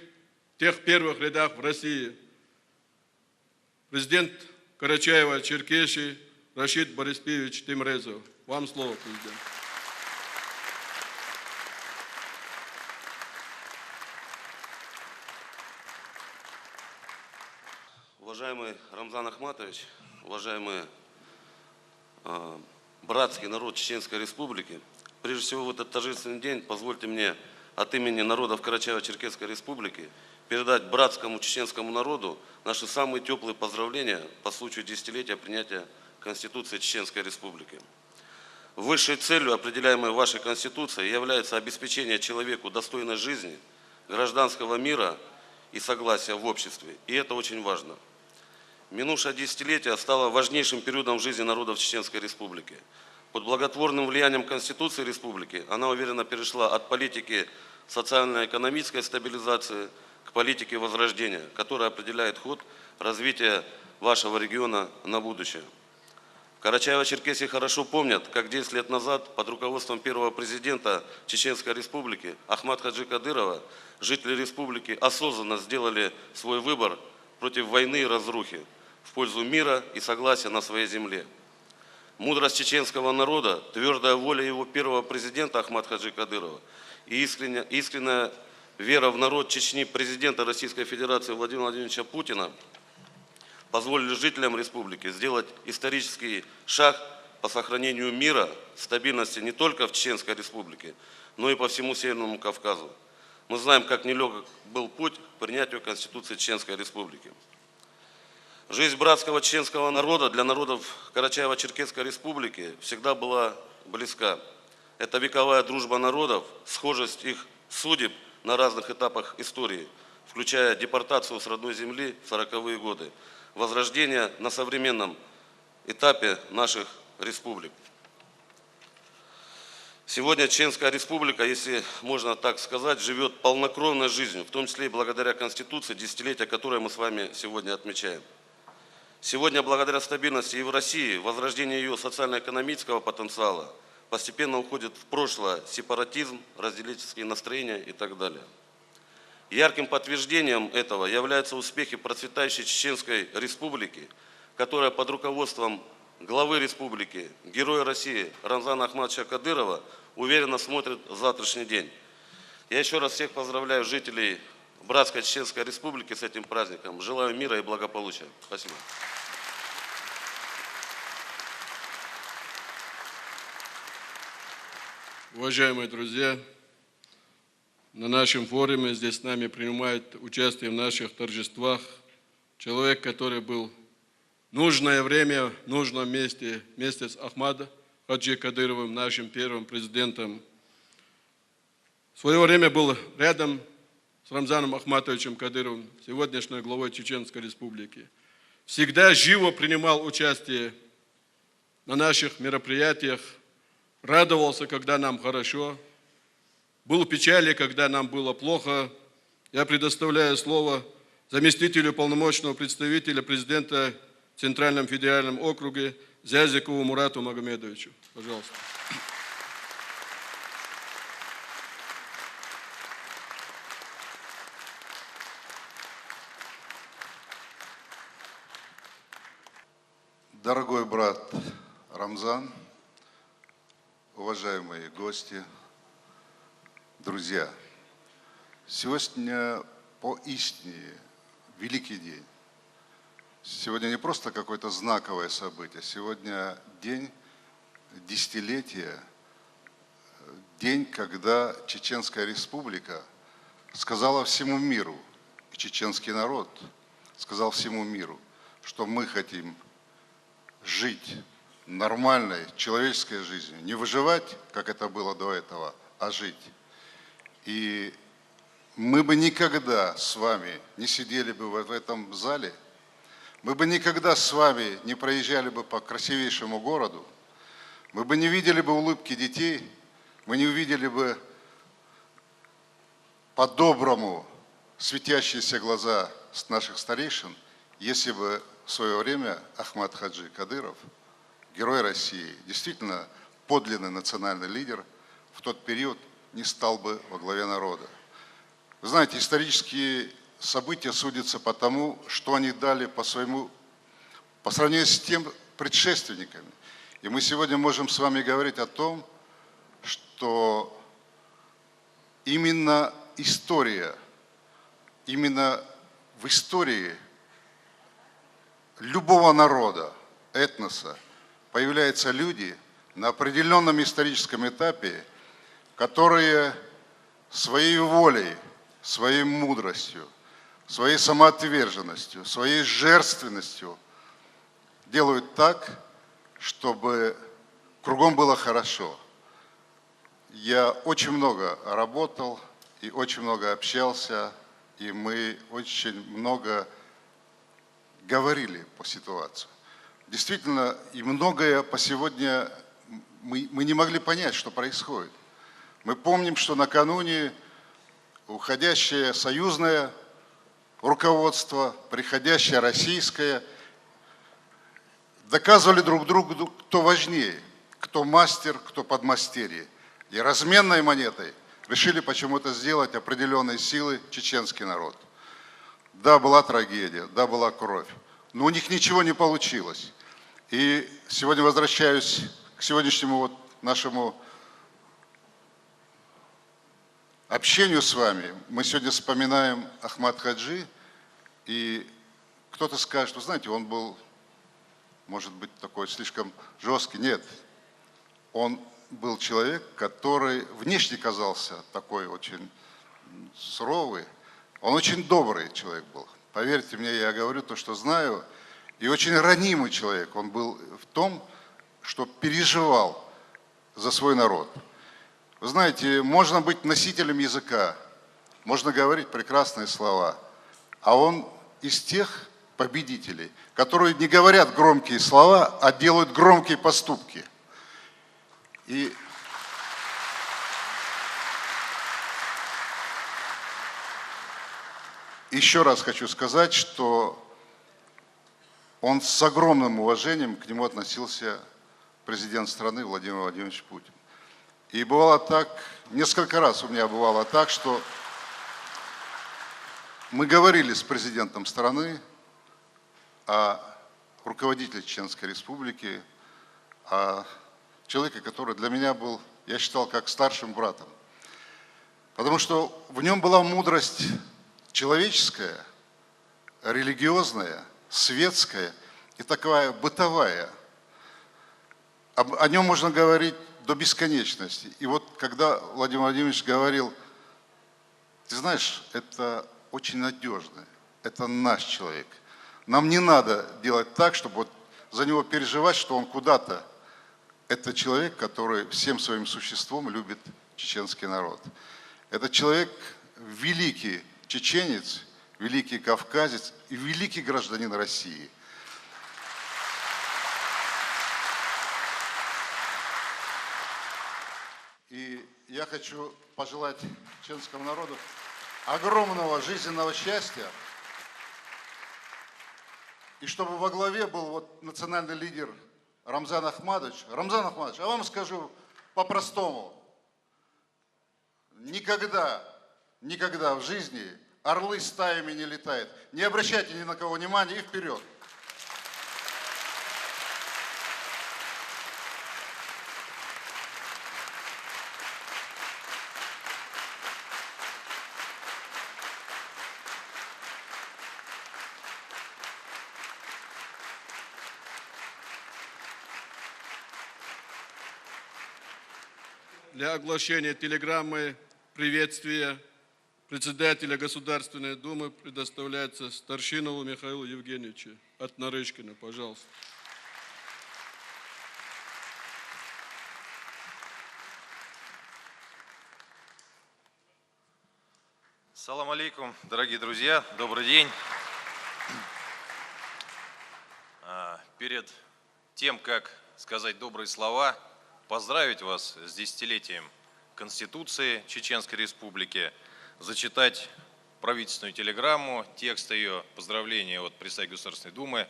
в тех первых рядах в России. Президент Карачаева-Черкесии Рашид Бориспиевич Тимрезов. Вам слово, президент. Уважаемый Рамзан Ахматович, уважаемый братский народ Чеченской Республики, прежде всего в этот торжественный день позвольте мне от имени народов Карачаево-Черкесской Республики передать братскому чеченскому народу наши самые теплые поздравления по случаю десятилетия принятия Конституции Чеченской Республики. Высшей целью, определяемой вашей Конституцией, является обеспечение человеку достойной жизни, гражданского мира и согласия в обществе. И это очень важно. Минувшее десятилетие стало важнейшим периодом в жизни народов Чеченской Республики. Под благотворным влиянием Конституции Республики она уверенно перешла от политики социально-экономической стабилизации к политике возрождения, которая определяет ход развития вашего региона на будущее. В Карачаево-Черкесии хорошо помнят, как 10 лет назад под руководством первого президента Чеченской Республики Ахмата Хаджи Кадырова жители республики осознанно сделали свой выбор против войны и разрухи в пользу мира и согласия на своей земле. Мудрость чеченского народа, твердая воля его первого президента Ахмата Хаджи Кадырова и искренняя вера в народ Чечни президента Российской Федерации Владимира Владимировича Путина позволили жителям республики сделать исторический шаг по сохранению мира, стабильности не только в Чеченской Республике, но и по всему Северному Кавказу. Мы знаем, как нелегок был путь к принятию Конституции Чеченской Республики. Жизнь братского чеченского народа для народов Карачаево-Черкесской Республики всегда была близка. Это вековая дружба народов, схожесть их судеб на разных этапах истории, включая депортацию с родной земли в 40-е годы, возрождение на современном этапе наших республик. Сегодня Чеченская Республика, если можно так сказать, живет полнокровной жизнью, в том числе и благодаря Конституции, десятилетия которой мы с вами сегодня отмечаем. Сегодня, благодаря стабильности и в России, возрождение ее социально-экономического потенциала постепенно уходит в прошлое сепаратизм, разделительские настроения и так далее. Ярким подтверждением этого являются успехи процветающей Чеченской Республики, которая под руководством главы республики, героя России Рамзана Ахматовича Кадырова уверенно смотрит в завтрашний день. Я еще раз всех поздравляю жителей братской Чеченской Республики с этим праздником. Желаю мира и благополучия. Спасибо. уважаемые друзья, на нашем форуме здесь с нами принимает участие в наших торжествах человек, который был в нужное время, в нужном месте, вместе с Ахмадом Хаджи Кадыровым, нашим первым президентом. В свое время был рядом с Рамзаном Ахматовичем Кадыровым, сегодняшней главой Чеченской Республики. Всегда живо принимал участие на наших мероприятиях, радовался, когда нам хорошо, был в печали, когда нам было плохо. Я предоставляю слово заместителю полномочного представителя президента в Центральном федеральном округе Зязикову Мурату Магомедовичу. Пожалуйста. Дорогой брат Рамзан, уважаемые гости, друзья, сегодня поистине великий день. Сегодня не просто какое-то знаковое событие, сегодня день десятилетия, день, когда Чеченская Республика сказала всему миру, и чеченский народ сказал всему миру, что мы хотим жить нормальной человеческой жизнью, не выживать, как это было до этого, а жить. И мы бы никогда с вами не сидели бы в этом зале, мы бы никогда с вами не проезжали бы по красивейшему городу, мы бы не видели бы улыбки детей, мы не увидели бы по-доброму светящиеся глаза наших старейшин, если бы в свое время Ахмад Хаджи Кадыров, герой России, действительно подлинный национальный лидер, в тот период не стал бы во главе народа. Вы знаете, исторические события судятся по тому, что они дали по сравнению с тем предшественниками. И мы сегодня можем с вами говорить о том, что именно история, именно в истории любого народа, этноса, появляются люди на определенном историческом этапе, которые своей волей, своей мудростью, своей самоотверженностью, своей жертвенностью делают так, чтобы кругом было хорошо. Я очень много работал и очень много общался, и мы очень много говорили по ситуации. Действительно, и многое по сегодня мы не могли понять, что происходит. Мы помним, что накануне уходящее союзное руководство, приходящее российское, доказывали друг другу, кто важнее, кто мастер, кто подмастерье. И разменной монетой решили почему-то сделать определенные силы чеченский народ. Да, была трагедия, да, была кровь, но у них ничего не получилось. И сегодня возвращаюсь к сегодняшнему нашему общению с вами. Мы сегодня вспоминаем Ахмад Хаджи, и кто-то скажет, вы знаете, он был, может быть, такой слишком жесткий. Нет, он был человек, который внешне казался такой очень суровый. Он очень добрый человек был. Поверьте мне, я говорю то, что знаю. И очень ранимый человек. Он был в том, что переживал за свой народ. Вы знаете, можно быть носителем языка, можно говорить прекрасные слова, а он из тех победителей, которые не говорят громкие слова, а делают громкие поступки. И еще раз хочу сказать, что он с огромным уважением к нему относился президент страны Владимир Владимирович Путин. И бывало так, несколько раз у меня бывало так, что мы говорили с президентом страны о руководителе Чеченской Республики, о человеке, который для меня был, я считал, как старшим братом. Потому что в нем была мудрость человеческая, религиозная, светская и такая бытовая. О нем можно говорить до бесконечности. И вот когда Владимир Владимирович говорил, ты знаешь, это очень надежно, это наш человек. Нам не надо делать так, чтобы вот за него переживать, что он куда-то. Это человек, который всем своим существом любит чеченский народ. Это человек, великий чеченец, великий кавказец и великий гражданин России. И я хочу пожелать чеченскому народу огромного жизненного счастья. И чтобы во главе был вот национальный лидер Рамзан Ахматович. Рамзан Ахматович, а вам скажу по-простому. Никогда в жизни орлы стаями не летают. Не обращайте ни на кого внимания и вперед. Для оглашения телеграммы приветствия председателя Государственной Думы предоставляется Старшинову Михаилу Евгеньевичу от Нарышкина. Пожалуйста. Салам алейкум, дорогие друзья, добрый день. Перед тем, как сказать добрые слова, поздравить вас с десятилетием Конституции Чеченской Республики, зачитать правительственную телеграмму, текст ее поздравления от председателя Государственной Думы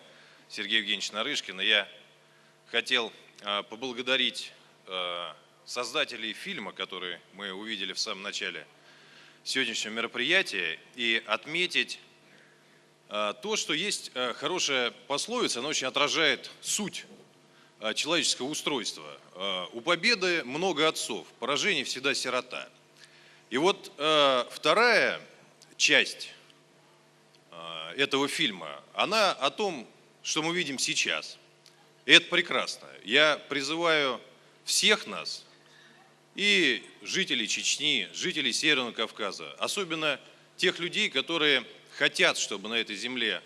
Сергея Евгеньевича Нарышкина. Я хотел поблагодарить создателей фильма, который мы увидели в самом начале сегодняшнего мероприятия, и отметить то, что есть хорошая пословица, она очень отражает суть человеческого устройства. У победы много отцов, поражений всегда сирота. И вот вторая часть этого фильма, она о том, что мы видим сейчас. И это прекрасно. Я призываю всех нас, и жителей Чечни, жителей Северного Кавказа, особенно тех людей, которые хотят, чтобы на этой земле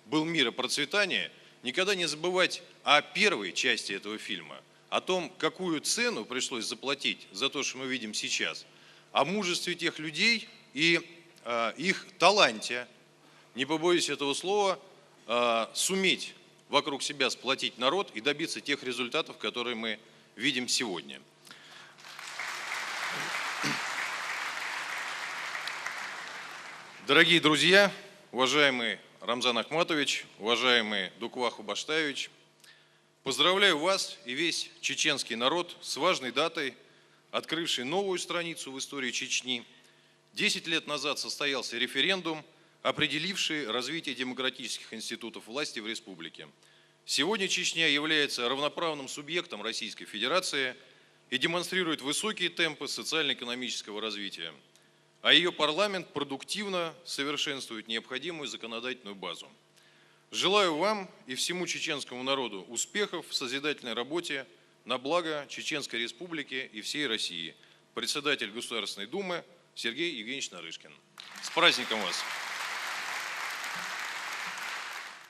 был мир и процветание, никогда не забывать о первой части этого фильма, о том, какую цену пришлось заплатить за то, что мы видим сейчас, о мужестве тех людей и их таланте, не побоюсь этого слова, суметь вокруг себя сплотить народ и добиться тех результатов, которые мы видим сегодня. Дорогие друзья, уважаемый Рамзан Ахматович, уважаемый Дуква Хубаштаевич, поздравляю вас и весь чеченский народ с важной датой, открывшей новую страницу в истории Чечни. 10 лет назад состоялся референдум, определивший развитие демократических институтов власти в республике. Сегодня Чечня является равноправным субъектом Российской Федерации и демонстрирует высокие темпы социально-экономического развития, а ее парламент продуктивно совершенствует необходимую законодательную базу. Желаю вам и всему чеченскому народу успехов в созидательной работе на благо Чеченской Республики и всей России. Председатель Государственной Думы Сергей Евгеньевич Нарышкин. С праздником вас!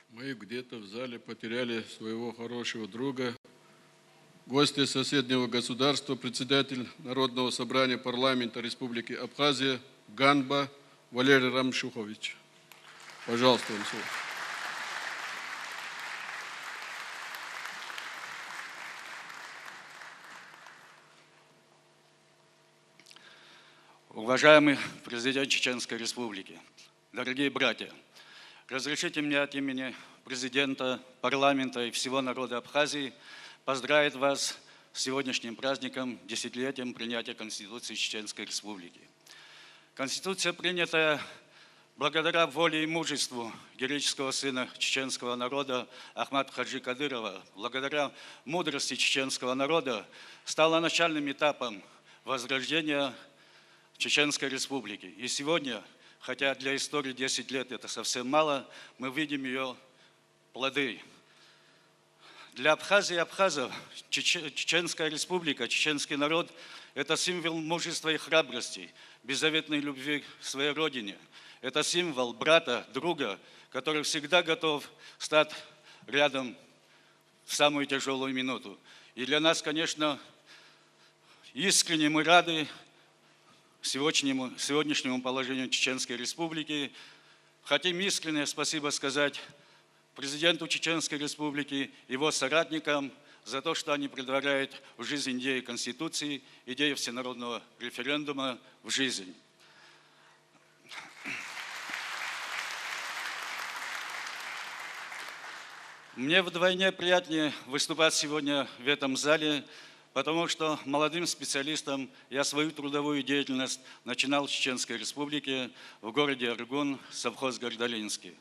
Мы где-то в зале потеряли своего хорошего друга, гостя соседнего государства, председатель Народного собрания парламента Республики Абхазия Ганба Валерий Рамшухович. Пожалуйста, вам слово. Уважаемый президент Чеченской Республики, дорогие братья, разрешите мне от имени президента, парламента и всего народа Абхазии поздравить вас с сегодняшним праздником, десятилетием принятия Конституции Чеченской Республики. Конституция принята благодаря воле и мужеству героического сына чеченского народа Ахмата Хаджи Кадырова, благодаря мудрости чеченского народа, стала начальным этапом возрождения Чеченской Республики. И сегодня, хотя для истории 10 лет это совсем мало, мы видим ее плоды. Для Абхазии и абхазов Чеченская республика, чеченский народ – это символ мужества и храбрости, беззаветной любви к своей родине. Это символ брата, друга, который всегда готов стать рядом в самую тяжелую минуту. И для нас, конечно, искренне мы рады сегодняшнему положению Чеченской республики. Хотим искренне спасибо сказать президенту Чеченской республики, его соратникам за то, что они претворяют в жизнь идеи Конституции, идеи всенародного референдума в жизнь. Мне вдвойне приятнее выступать сегодня в этом зале, потому что молодым специалистом я свою трудовую деятельность начинал в Чеченской республике в городе Аргун, совхоз Гордолинский.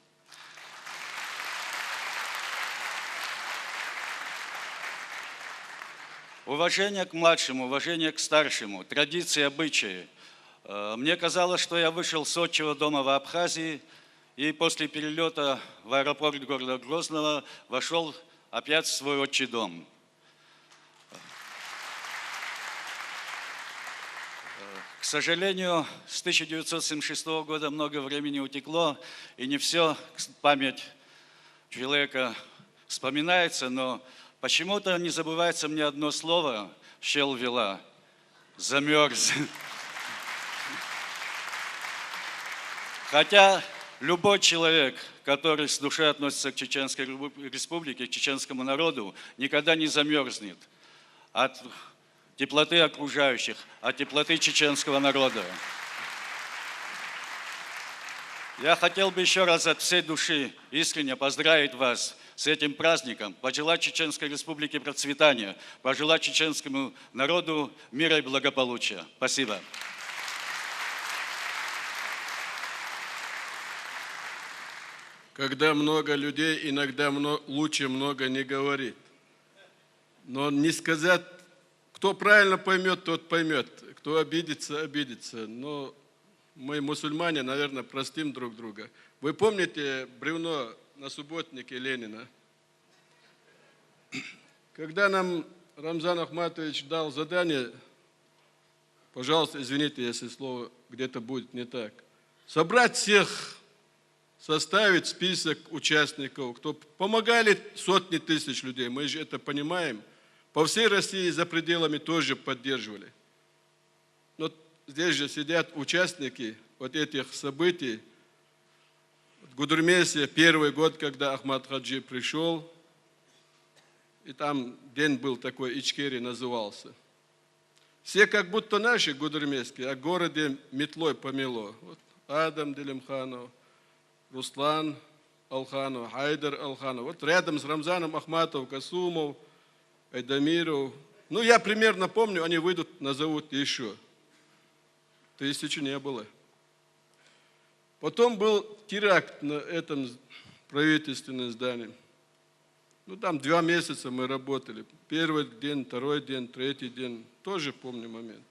Уважение к младшему, уважение к старшему, традиции, обычаи. Мне казалось, что я вышел с отчего дома в Абхазии и после перелета в аэропорт города Грозного вошел опять в свой отчий дом. К сожалению, с 1976 года много времени утекло, и не все память человека вспоминается, но почему-то не забывается мне одно слово «щелвела» – «замерз». Хотя любой человек, который с душой относится к Чеченской республике, к чеченскому народу, никогда не замерзнет от теплоты окружающих, от теплоты чеченского народа. Я хотел бы еще раз от всей души искренне поздравить вас с этим праздником, пожелать Чеченской республике процветания, пожелать чеченскому народу мира и благополучия. Спасибо. Когда много людей, иногда лучше много не говорить. Но не сказать, кто правильно поймет, тот поймет, кто обидится, обидится. Но мы, мусульмане, наверное, простим друг друга. Вы помните бревно на субботнике Ленина? Когда нам Рамзан Ахматович дал задание, пожалуйста, извините, если слово где-то будет не так, собрать всех, составить список участников, кто помогали сотни тысяч людей, мы же это понимаем, по всей России за пределами тоже поддерживали. Но здесь же сидят участники вот этих событий. В Гудермесе первый год, когда Ахмад Хаджи пришел, и там день был такой, Ичкери назывался. Все как будто наши гудермесские, а в городе метлой помело. Вот Адам Делимханов, Руслан Алханов, Хайдар Алханов. Вот рядом с Рамзаном Ахматов, Касумов, Айдамиров. Ну, я примерно помню, они выйдут, назовут еще. 1000 не было. Потом был теракт на этом правительственном здании. Ну, там 2 месяца мы работали. Первый день, второй день, третий день. Тоже помню момент.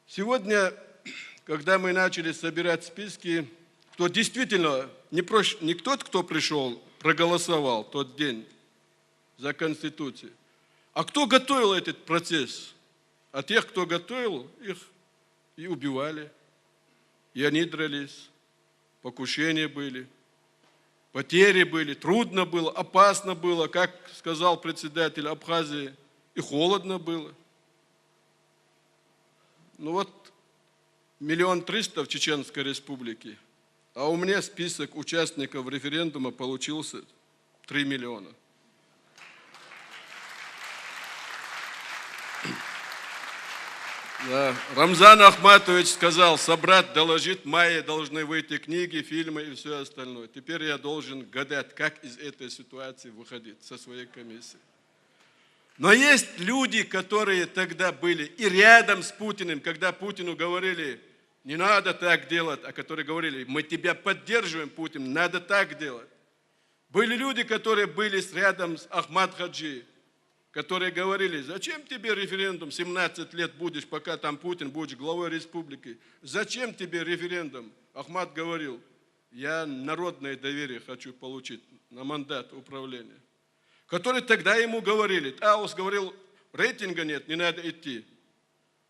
Сегодня, когда мы начали собирать списки, кто действительно, не тот, кто пришел, проголосовал тот день за Конституцию, а кто готовил этот процесс. А тех, кто готовил, их и убивали. И они дрались, покушения были, потери были, трудно было, опасно было, как сказал председатель Абхазии, и холодно было. Ну вот 1 300 000 в Чеченской республике, а у меня список участников референдума получился 3 миллиона. Да. Рамзан Ахматович сказал, собрать, доложить, в мае должны выйти книги, фильмы и все остальное. Теперь я должен гадать, как из этой ситуации выходить со своей комиссией. Но есть люди, которые тогда были и рядом с Путиным, когда Путину говорили, не надо так делать, а которые говорили, мы тебя поддерживаем, Путин, надо так делать. Были люди, которые были рядом с Ахмад Хаджи, которые говорили, зачем тебе референдум, 17 лет будешь, пока там Путин, будешь главой республики. Зачем тебе референдум? Ахмад говорил, я народное доверие хочу получить на мандат управления. которые тогда ему говорили. Таус говорил, рейтинга нет, не надо идти.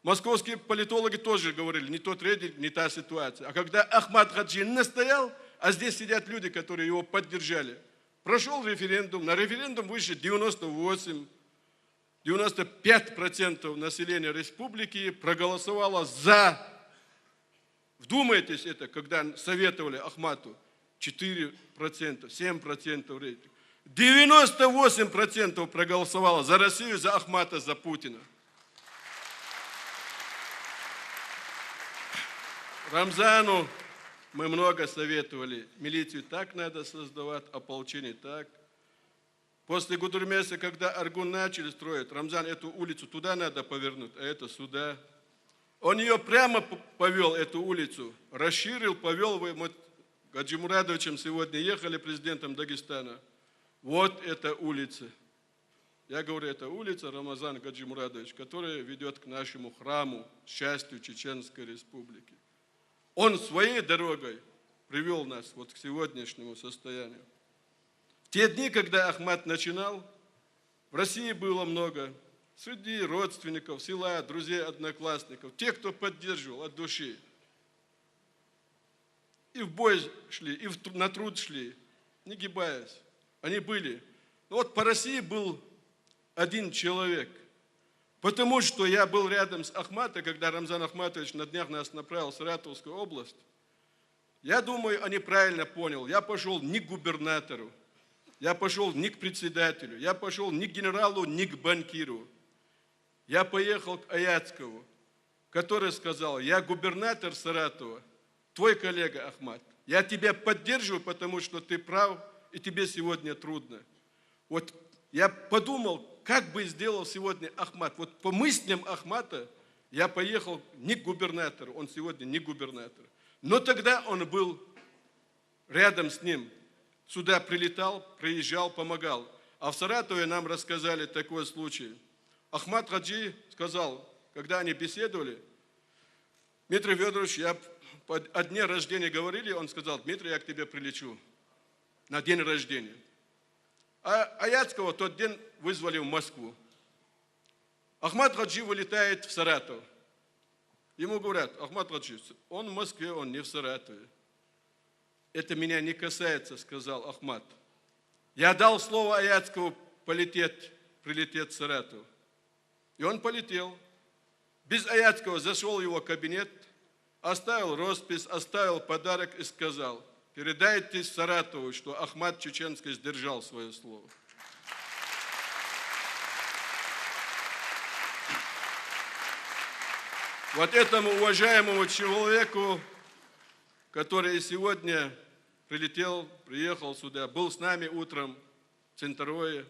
Московские политологи тоже говорили, не тот рейтинг, не та ситуация. А когда Ахмат Хаджи настоял, а здесь сидят люди, которые его поддержали, прошел референдум, на референдум вышли 95% населения республики проголосовало за. Вдумайтесь это, когда советовали Ахмату 4%, 7% рейтинг. 98% проголосовало за Россию, за Ахмата, за Путина. Рамзану мы много советовали. Милицию так надо создавать, ополчение так. После Гудермеса, когда Аргун начали строить, Рамзан, эту улицу туда надо повернуть, а это сюда. Он ее прямо повел, эту улицу, расширил, повел. Мы с Гаджи Мурадовичем сегодня ехали, президентом Дагестана. Вот эта улица. Я говорю, это улица Рамазан Гаджи Мурадович, которая ведет к нашему храму, счастью Чеченской Республики. Он своей дорогой привел нас вот к сегодняшнему состоянию. В те дни, когда Ахмат начинал, в России было много среди родственников, села, друзей, одноклассников, тех, кто поддерживал от души. И в бой шли, и на труд шли, не гибаясь. Они были. Но вот по России был один человек. Потому что я был рядом с Ахматом, когда Рамзан Ахматович на днях нас направил в Саратовскую область. Я думаю, они правильно поняли. Я пошел не к губернатору, я пошел не к председателю, я пошел не к генералу, не к банкиру. Я поехал к Аяцкову, который сказал, я губернатор Саратова, твой коллега Ахмат. Я тебя поддерживаю, потому что ты прав, и тебе сегодня трудно. Вот я подумал, как бы сделал сегодня Ахмат. Вот по мыслям Ахмата я поехал не к губернатору, он сегодня не губернатор. Но тогда он был рядом с ним. Сюда прилетал, приезжал, помогал. А в Саратове нам рассказали такой случай. Ахмат Хаджи сказал, когда они беседовали, Дмитрий Федорович, о дне рождения говорили, он сказал, Дмитрий, я к тебе прилечу на день рождения. А Аяцкого тот день вызвали в Москву. Ахмат Хаджи вылетает в Саратов. Ему говорят, Ахмат Хаджи, он в Москве, он не в Саратове. Это меня не касается, сказал Ахмат. Я дал слово Аяцкову прилететь в Саратов. И он полетел. Без Аяцкого зашел в его кабинет, оставил роспись, оставил подарок и сказал, передайте Саратову, что Ахмат Чеченский сдержал свое слово. Вот этому уважаемому человеку, который сегодня приехал сюда, был с нами утром в Центровое,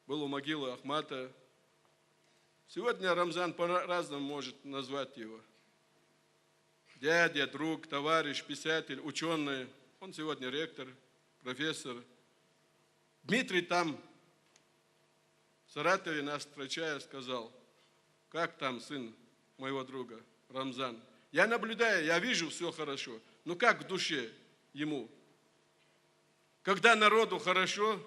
был у могилы Ахмата. Сегодня Рамзан по-разному может назвать его. Дядя, друг, товарищ, писатель, ученый. Он сегодня ректор, профессор. Дмитрий там, в Саратове, нас встречая, сказал, как там сын моего друга Рамзан. Я наблюдаю, я вижу, все хорошо. Но как в душе ему? Когда народу хорошо,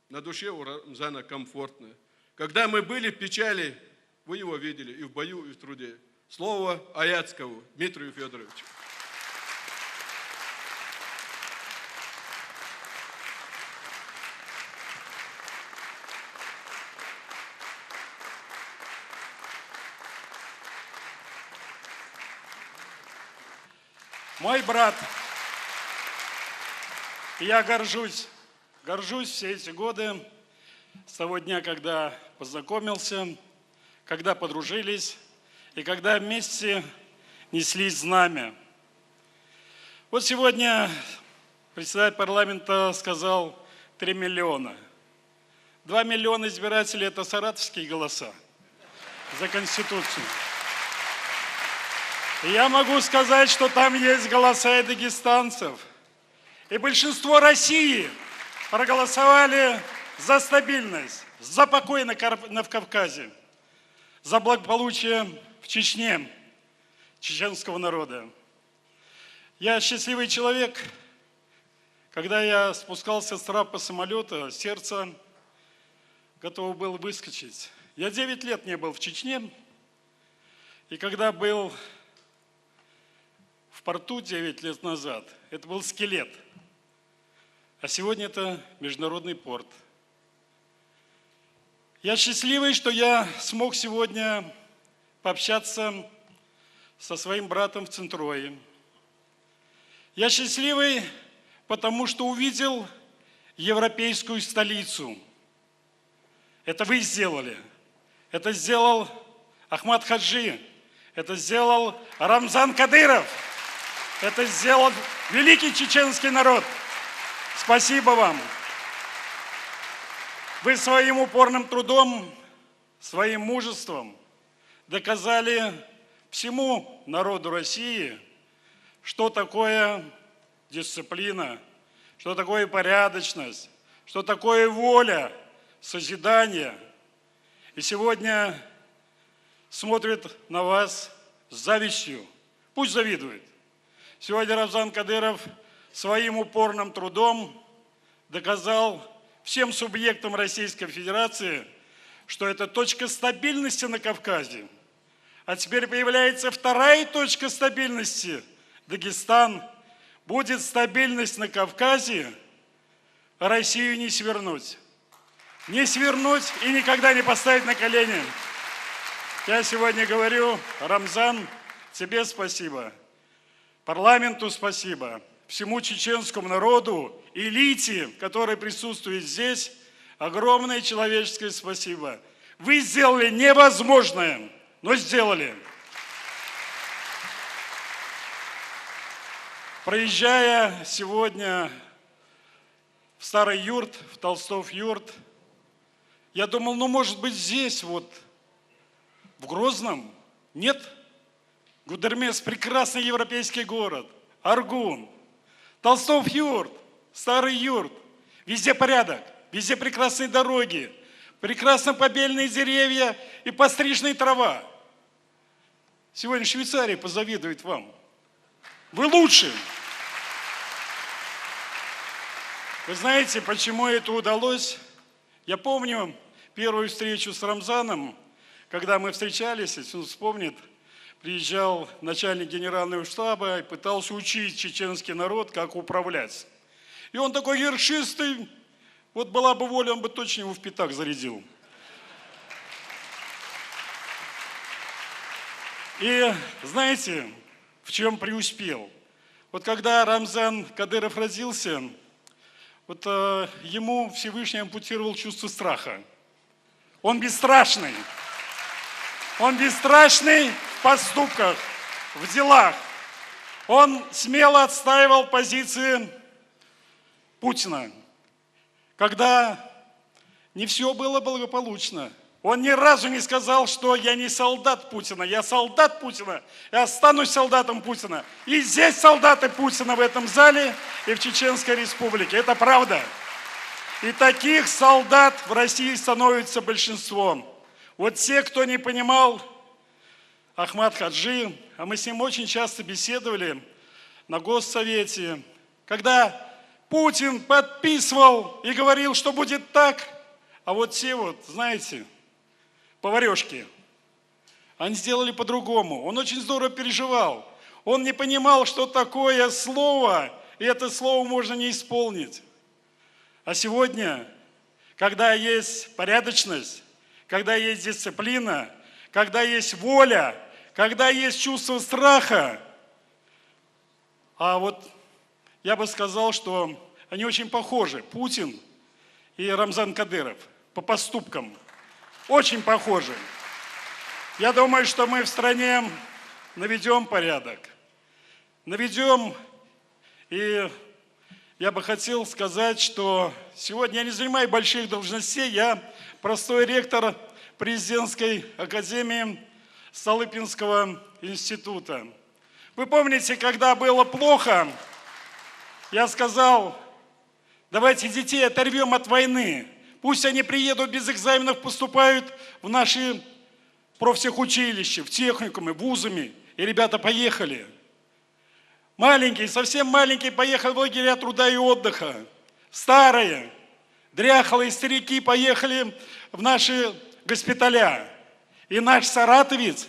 на душе у Рамзана комфортно. Когда мы были в печали, вы его видели и в бою, и в труде. Слово Аяцкову Дмитрию Федоровичу. Мой брат, я горжусь все эти годы, с того дня, когда познакомился, когда подружились и когда вместе неслись знамя. Вот сегодня председатель парламента сказал 3 миллиона. 2 миллиона избирателей – это саратовские голоса за Конституцию. И я могу сказать, что там есть голоса и дагестанцев. И большинство России проголосовали за стабильность, за покой на Кавказе, за благополучие в Чечне, чеченского народа. Я счастливый человек. Когда я спускался с трапа самолета, сердце готов был выскочить. Я 9 лет не был в Чечне, и когда был в порту 9 лет назад, это был скелет, а сегодня это международный порт. Я счастливый, что я смог сегодня пообщаться со своим братом в Центрое. Я счастливый, потому что увидел европейскую столицу. Это вы сделали. Это сделал Ахмат Хаджи. Это сделал Рамзан Кадыров. Это сделал великий чеченский народ. Спасибо вам. Вы своим упорным трудом, своим мужеством доказали всему народу России, что такое дисциплина, что такое порядочность, что такое воля, созидание. И сегодня смотрят на вас с завистью. Пусть завидует. Сегодня Рамзан Кадыров своим упорным трудом доказал всем субъектам Российской Федерации, что это точка стабильности на Кавказе. А теперь появляется вторая точка стабильности – Дагестан. Будет стабильность на Кавказе, а Россию не свернуть. Не свернуть и никогда не поставить на колени. Я сегодня говорю, Рамзан, тебе спасибо, парламенту спасибо, всему чеченскому народу, элите, которая присутствует здесь, огромное человеческое спасибо. Вы сделали невозможное, но сделали. Проезжая сегодня в Старый Юрт, в Толстов Юрт, я думал, ну может быть здесь вот, в Грозном, нет? Гудермес – прекрасный европейский город, Аргун, Толстов Юрт, Старый Юрт, везде порядок, везде прекрасные дороги, прекрасно побельные деревья и постриженная трава. Сегодня Швейцария позавидует вам. Вы лучше. Вы знаете, почему это удалось? Я помню первую встречу с Рамзаном, когда мы встречались, если он вспомнит, приезжал начальник генерального штаба и пытался учить чеченский народ, как управлять. И он такой ершистый, вот была бы воля, он бы точно его в пятак зарядил. И знаете, в чем преуспел? Вот когда Рамзан Кадыров родился, вот ему Всевышний ампутировал чувство страха. Он бесстрашный. Он бесстрашный в поступках, в делах. Он смело отстаивал позиции Путина, когда не все было благополучно. Он ни разу не сказал, что я не солдат Путина, я солдат Путина, я останусь солдатом Путина. И здесь солдаты Путина в этом зале и в Чеченской Республике. Это правда. И таких солдат в России становится большинством. Вот те, кто не понимал Ахмат Хаджи, а мы с ним очень часто беседовали на Госсовете, когда Путин подписывал и говорил, что будет так, а вот те вот, знаете, поварешки, они сделали по-другому. Он очень здорово переживал. Он не понимал, что такое слово, и это слово можно не исполнить. А сегодня, когда есть порядочность, когда есть дисциплина, когда есть воля, когда есть чувство страха, а вот я бы сказал, что они очень похожи, Путин и Рамзан Кадыров, по поступкам. Очень похожи. Я думаю, что мы в стране наведем порядок. Наведем. И я бы хотел сказать, что сегодня я не занимаю больших должностей. Я простой ректор президентской академии Столыпинского института. Вы помните, когда было плохо, я сказал, давайте детей оторвем от войны. Пусть они приедут без экзаменов, поступают в наши профтехучилища, в техникумы, вузами. И ребята поехали. Маленькие, совсем маленькие, поехали в лагеря труда и отдыха. Старые, дряхлые старики поехали в наши госпиталя. И наш саратовец,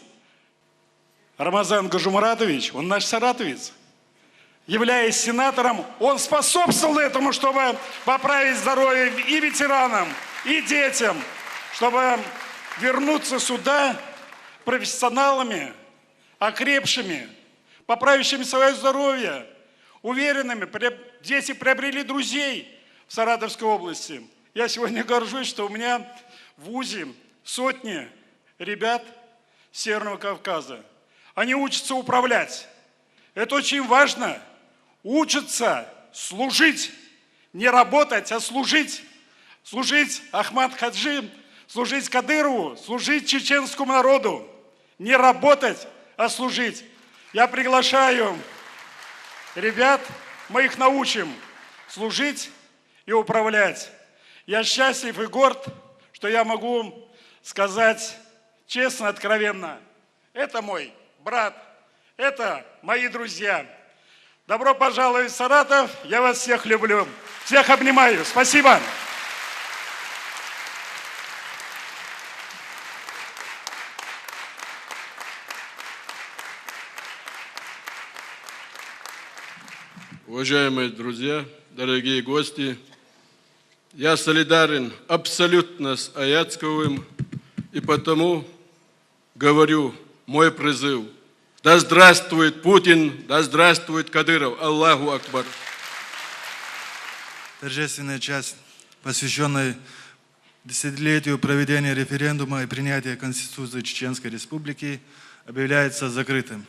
Рамазан Гажумурадович, он наш саратовец, являясь сенатором, он способствовал этому, чтобы поправить здоровье и ветеранам, и детям, чтобы вернуться сюда профессионалами, окрепшими, поправившими свое здоровье, уверенными. Дети приобрели друзей в Саратовской области. Я сегодня горжусь, что у меня в ВУЗе сотни ребят с Северного Кавказа. Они учатся управлять. Это очень важно. Учатся служить. Не работать, а служить. Служить Ахмад Хаджи, служить Кадырову, служить чеченскому народу. Не работать, а служить. Я приглашаю ребят, мы их научим служить и управлять. Я счастлив и горд, что я могу сказать честно, откровенно. Это мой брат, это мои друзья. Добро пожаловать в Саратов, я вас всех люблю. Всех обнимаю, спасибо. Уважаемые друзья, дорогие гости, я солидарен абсолютно с Аяцковым, и потому говорю мой призыв. Да здравствует Путин, да здравствует Кадыров. Аллаху Акбар. Торжественная часть, посвященная десятилетию проведения референдума и принятия Конституции Чеченской Республики, объявляется закрытым.